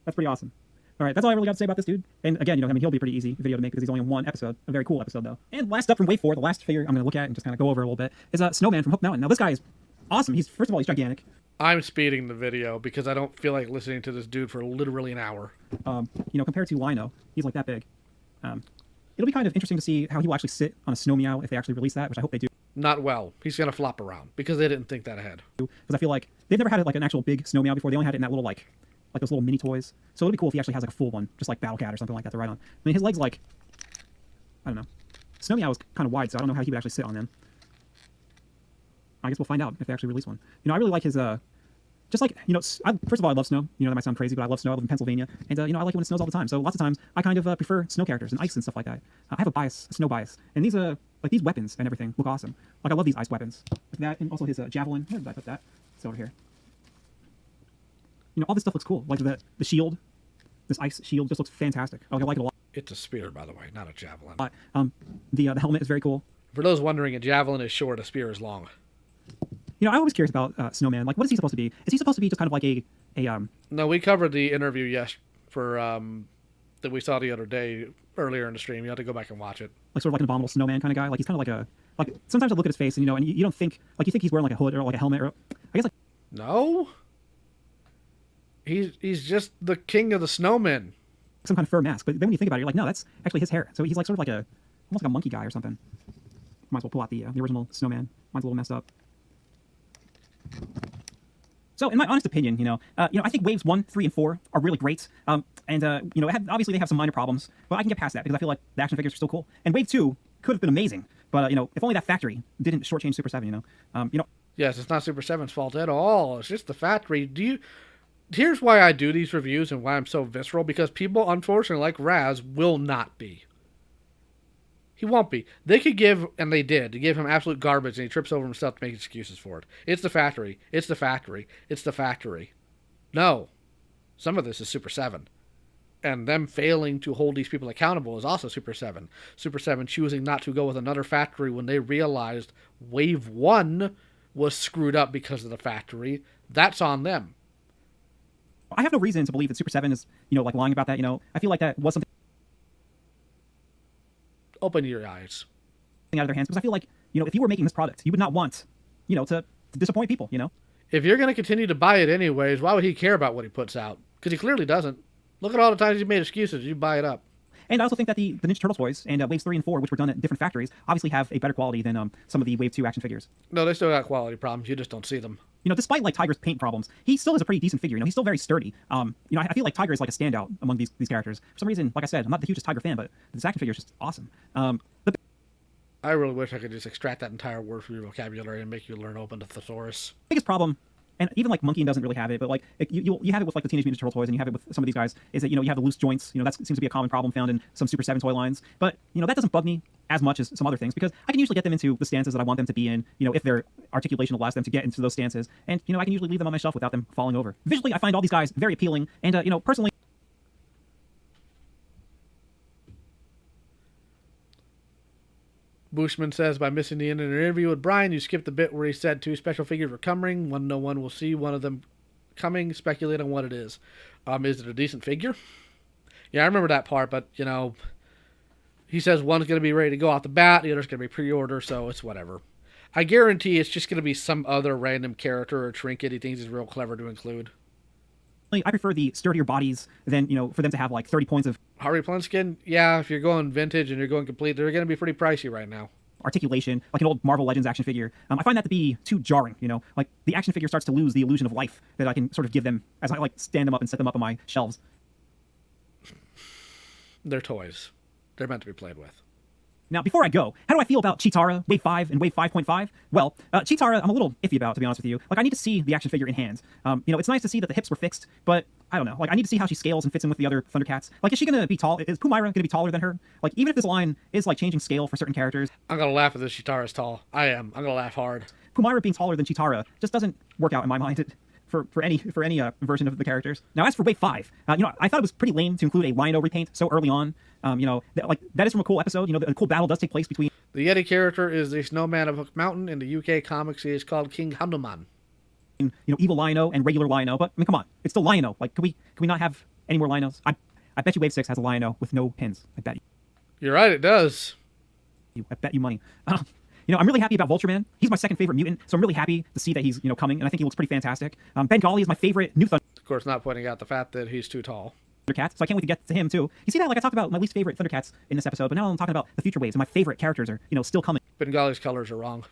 That's pretty awesome. All right, that's all I really got to say about this dude. And again, he'll be a pretty easy video to make because he's only in one episode. A very cool episode, though. And last up from Wave 4, the last figure I'm going to look at and just kind of go over a little bit, is Snowman from Hook Mountain. Now, this guy is awesome. First of all, he's gigantic. I'm speeding the video because I don't feel like listening to this dude for literally an hour. Compared to Lino, he's like that big. It'll be kind of interesting to see how he will actually sit on a Snow Meow if they actually release that, which I hope they do. Not well. He's going to flop around because they didn't think that ahead. Because I feel like they've never had it an actual big Snow Meow before. They only had it in that little like those little mini toys. So it'd be cool if he actually has a full one, just like Battle Cat or something like that to ride on. I mean, his legs I don't know. Snow Meow is kind of wide, so I don't know how he would actually sit on them. I guess we'll find out if they actually release one. I really like his first of all, I love snow. That might sound crazy, but I love snow. I live in Pennsylvania, and I like it when it snows all the time. So lots of times, I kind of prefer snow characters and ice and stuff like that. I have a snow bias, and these these weapons and everything look awesome. I love these ice weapons. Like that, and also his javelin. Where did I put that? It's over here. All this stuff looks cool. Like the shield, this ice shield just looks fantastic. I like it a lot. It's a spear, by the way, not a javelin. The helmet is very cool. For those wondering, a javelin is short, a spear is long. I'm always curious about Snowman. What is he supposed to be? Is he supposed to be just kind of like a No, we covered the interview for that we saw the other day earlier in the stream. You have to go back and watch it. Sort of like an abominable snowman kind of guy. He's kind of sometimes I look at his face and and you don't think you think he's wearing a hood or a helmet or I guess No. He's just the king of the snowmen. Some kind of fur mask. But then when you think about it, you're like, no, that's actually his hair. So he's sort of almost like a monkey guy or something. Might as well pull out the original snowman. Mine's a little messed up. So, in my honest opinion, I think waves 1, 3, and 4 are really great. Obviously they have some minor problems, but I can get past that because I feel like the action figures are still cool. And wave 2 could have been amazing, but if only that factory didn't shortchange Super 7. Yes, it's not Super 7's fault at all. It's just the factory. Here's why I do these reviews and why I'm so visceral, because people, unfortunately, like Raz, will not be. He won't be. They could give, and they did, they gave him absolute garbage, and he trips over himself to make excuses for it. It's the factory. It's the factory. It's the factory. No. Some of this is Super 7. And them failing to hold these people accountable is also Super 7. Super 7 choosing not to go with another factory when they realized Wave 1 was screwed up because of the factory. That's on them. I have no reason to believe that Super 7 is, lying about that. I feel like that was something. Open your eyes. Out of their hands, because I feel like, if you were making this product, you would not want, to disappoint people, If you're going to continue to buy it anyways, why would he care about what he puts out? Because he clearly doesn't. Look at all the times he made excuses. You buy it up. And I also think that the Ninja Turtle toys and Waves 3 and 4, which were done at different factories, obviously have a better quality than some of the Wave 2 action figures. No, they still got quality problems. You just don't see them. you know, despite like Tiger's paint problems, he still is a pretty decent figure. You know, he's still very sturdy. You know, I feel like Tiger is like a standout among these characters. For some reason, like I said, I'm not the hugest Tiger fan, but this action figure is just awesome. I really wish I could just extract that entire word from your vocabulary and make you learn open to thesaurus. Biggest problem, and even like Monkey doesn't really have it, but like you have it with like the Teenage Mutant Ninja Turtle toys, and you have it with some of these guys, is that, you know, you have the loose joints. You know, that seems to be a common problem found in some Super 7 toy lines. But, you know, that doesn't bug me as much as some other things, because I can usually get them into the stances that I want them to be in, you know, if their articulation allows them to get into those stances. And, you know, I can usually leave them on my shelf without them falling over. Visually, I find all these guys very appealing, and, you know, personally, Bushman says, by missing the end of an interview with Brian, you skipped the bit where he said 2 special figures were coming. No one will see one of them coming. Speculate on what it is. Is it a decent figure? Yeah, I remember that part, but, you know, he says one's going to be ready to go off the bat, the other's going to be pre-order, so it's whatever. I guarantee it's just going to be some other random character or trinket he thinks is real clever to include. I prefer the sturdier bodies than, you know, for them to have like 30 points of Harvey Plenskin, yeah, if you're going vintage and you're going complete, they're going to be pretty pricey right now. articulation, like an old Marvel Legends action figure. I find that to be too jarring, you know? Like, the action figure starts to lose the illusion of life that I can sort of give them as I, like, stand them up and set them up on my shelves. They're toys. They're meant to be played with. Now, before I go, how do I feel about Chitara, Wave 5, and Wave 5.5? Well, Chitara, I'm a little iffy about, to be honest with you. Like, I need to see the action figure in hand. You know, it's nice to see that the hips were fixed, but I don't know. Like, I need to see how she scales and fits in with the other Thundercats. Like, is she going to be tall? Is Pumaira going to be taller than her? Like, even if this line is, like, changing scale for certain characters. I'm going to laugh at this Chitara's tall. I am. I'm going to laugh hard. Pumaira being taller than Chitara just doesn't work out in my mind. For any version of the characters. Now, as for Wave 5, you know, I thought it was pretty lame to include a Rhino repaint so early on. You know, that is from a cool episode. You know, the cool battle does take place between. The Yeti character is the Snowman of Hook Mountain. In the UK comics, he is called King Hanuman. You know, evil Lino and regular Lino. But I mean, come on, it's still Lino. Like, can we not have any more Linos? I bet you Wave 6 has a Lino with no pins. I bet you. You're right, it does. I bet you money. You know, I'm really happy about Vulture Man. He's my second favorite mutant, so I'm really happy to see that he's, you know, coming, and I think he looks pretty fantastic. Bengali is my favorite new Of course, not pointing out the fact that he's too tall. Thundercat, so I can't wait to get to him too. You see that? Like, I talked about my least favorite Thundercats in this episode, but now I'm talking about the future waves, and my favorite characters are, you know, still coming. Bengali's colors are wrong.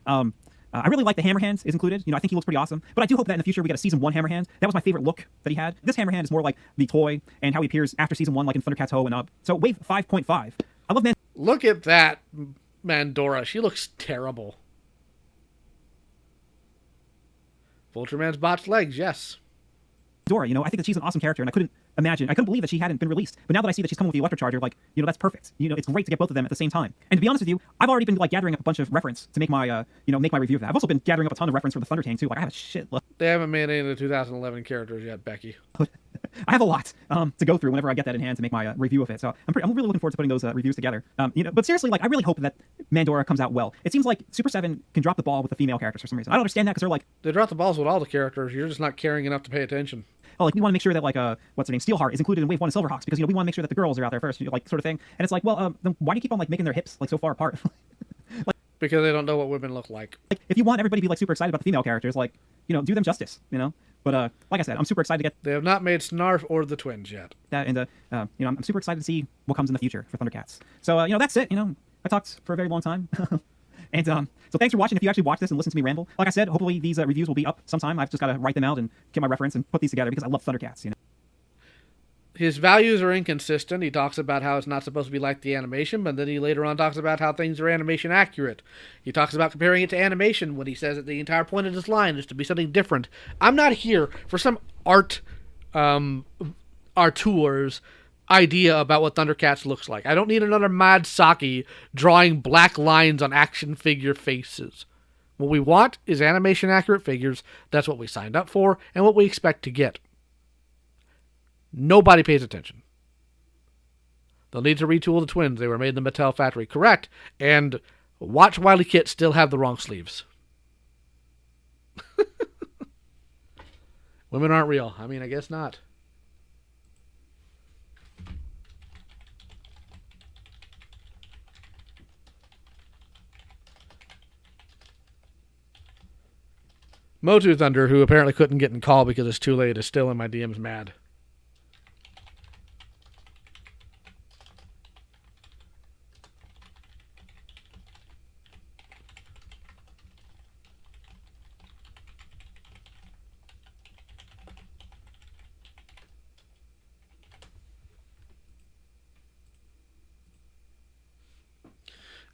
I really like the Hammerhand is included. You know, I think he looks pretty awesome. But I do hope that in the future we get a Season 1 Hammerhand. That was my favorite look that he had. This Hammerhand is more like the toy and how he appears after Season 1, like in Thundercats Ho and Up. So Wave 5.5. I love Look at that Mandora. She looks terrible. Vulture Man's botched legs, yes. Dora, you know, I think that she's an awesome character, and I couldn't believe that she hadn't been released. But now that I see that she's coming with the Electrocharger, like, you know, that's perfect. You know, it's great to get both of them at the same time. And to be honest with you, I've already been, like, gathering up a bunch of reference to make my, you know, make my review of that. I've also been gathering up a ton of reference for the Thunder Tank, too. Like, I have a shit load. They haven't made any of the 2011 characters yet, Becky. I have a lot to go through whenever I get that in hand to make my review of it. So I'm really looking forward to putting those reviews together. You know, but seriously, like, I really hope that Mandora comes out well. It seems like Super 7 can drop the ball with the female characters for some reason. I don't understand that because they're like... They drop the balls with all the characters. You're just not caring enough to pay attention. Oh, like, we want to make sure that, like, what's her name, Steelheart is included in Wave 1 of Silverhawks because, you know, we want to make sure that the girls are out there first, you know, like, sort of thing. And it's like, well, then why do you keep on, like, making their hips, like, so far apart? Like, because they don't know what women look like. Like, if you want everybody to be, like, super excited about the female characters, like, you know, do them justice, you know? But, like I said, I'm super excited to get... They have not made Snarf or the twins yet. That, and, you know, I'm super excited to see what comes in the future for Thundercats. So, you know, that's it, you know. I talked for a very long time. And so thanks for watching. If you actually watch this and listen to me ramble, like I said, hopefully these reviews will be up sometime. I've just got to write them out and get my reference and put these together because I love Thundercats, you know. His values are inconsistent. He talks about how it's not supposed to be like the animation, but then he later on talks about how things are animation accurate. He talks about comparing it to animation when he says that the entire point of this line is to be something different. I'm not here for some arteurs idea about what Thundercats looks like. I don't need another Mad Saki drawing black lines on action figure faces. What we want is animation accurate figures. That's what we signed up for and what we expect to get. Nobody pays attention. They'll need to retool the twins. They were made in the Mattel factory. Correct. And watch Wily Kit still have the wrong sleeves. Women aren't real. I mean, I guess not. Motu Thunder, who apparently couldn't get in call because it's too late, is still in my DMs mad.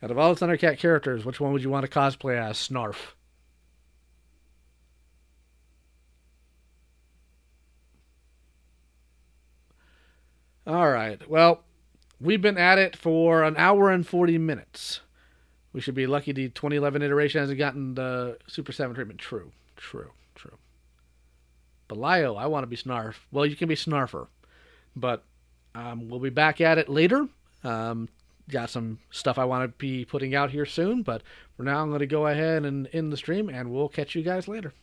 Out of all the Thundercat characters, which one would you want to cosplay as? Snarf. All right. Well, we've been at it for an hour and 40 minutes. We should be lucky the 2011 iteration hasn't gotten the Super 7 treatment. True. But Lio, I want to be Snarf. Well, you can be Snarfer. But we'll be back at it later. Got some stuff I want to be putting out here soon. But for now, I'm going to go ahead and end the stream, and we'll catch you guys later.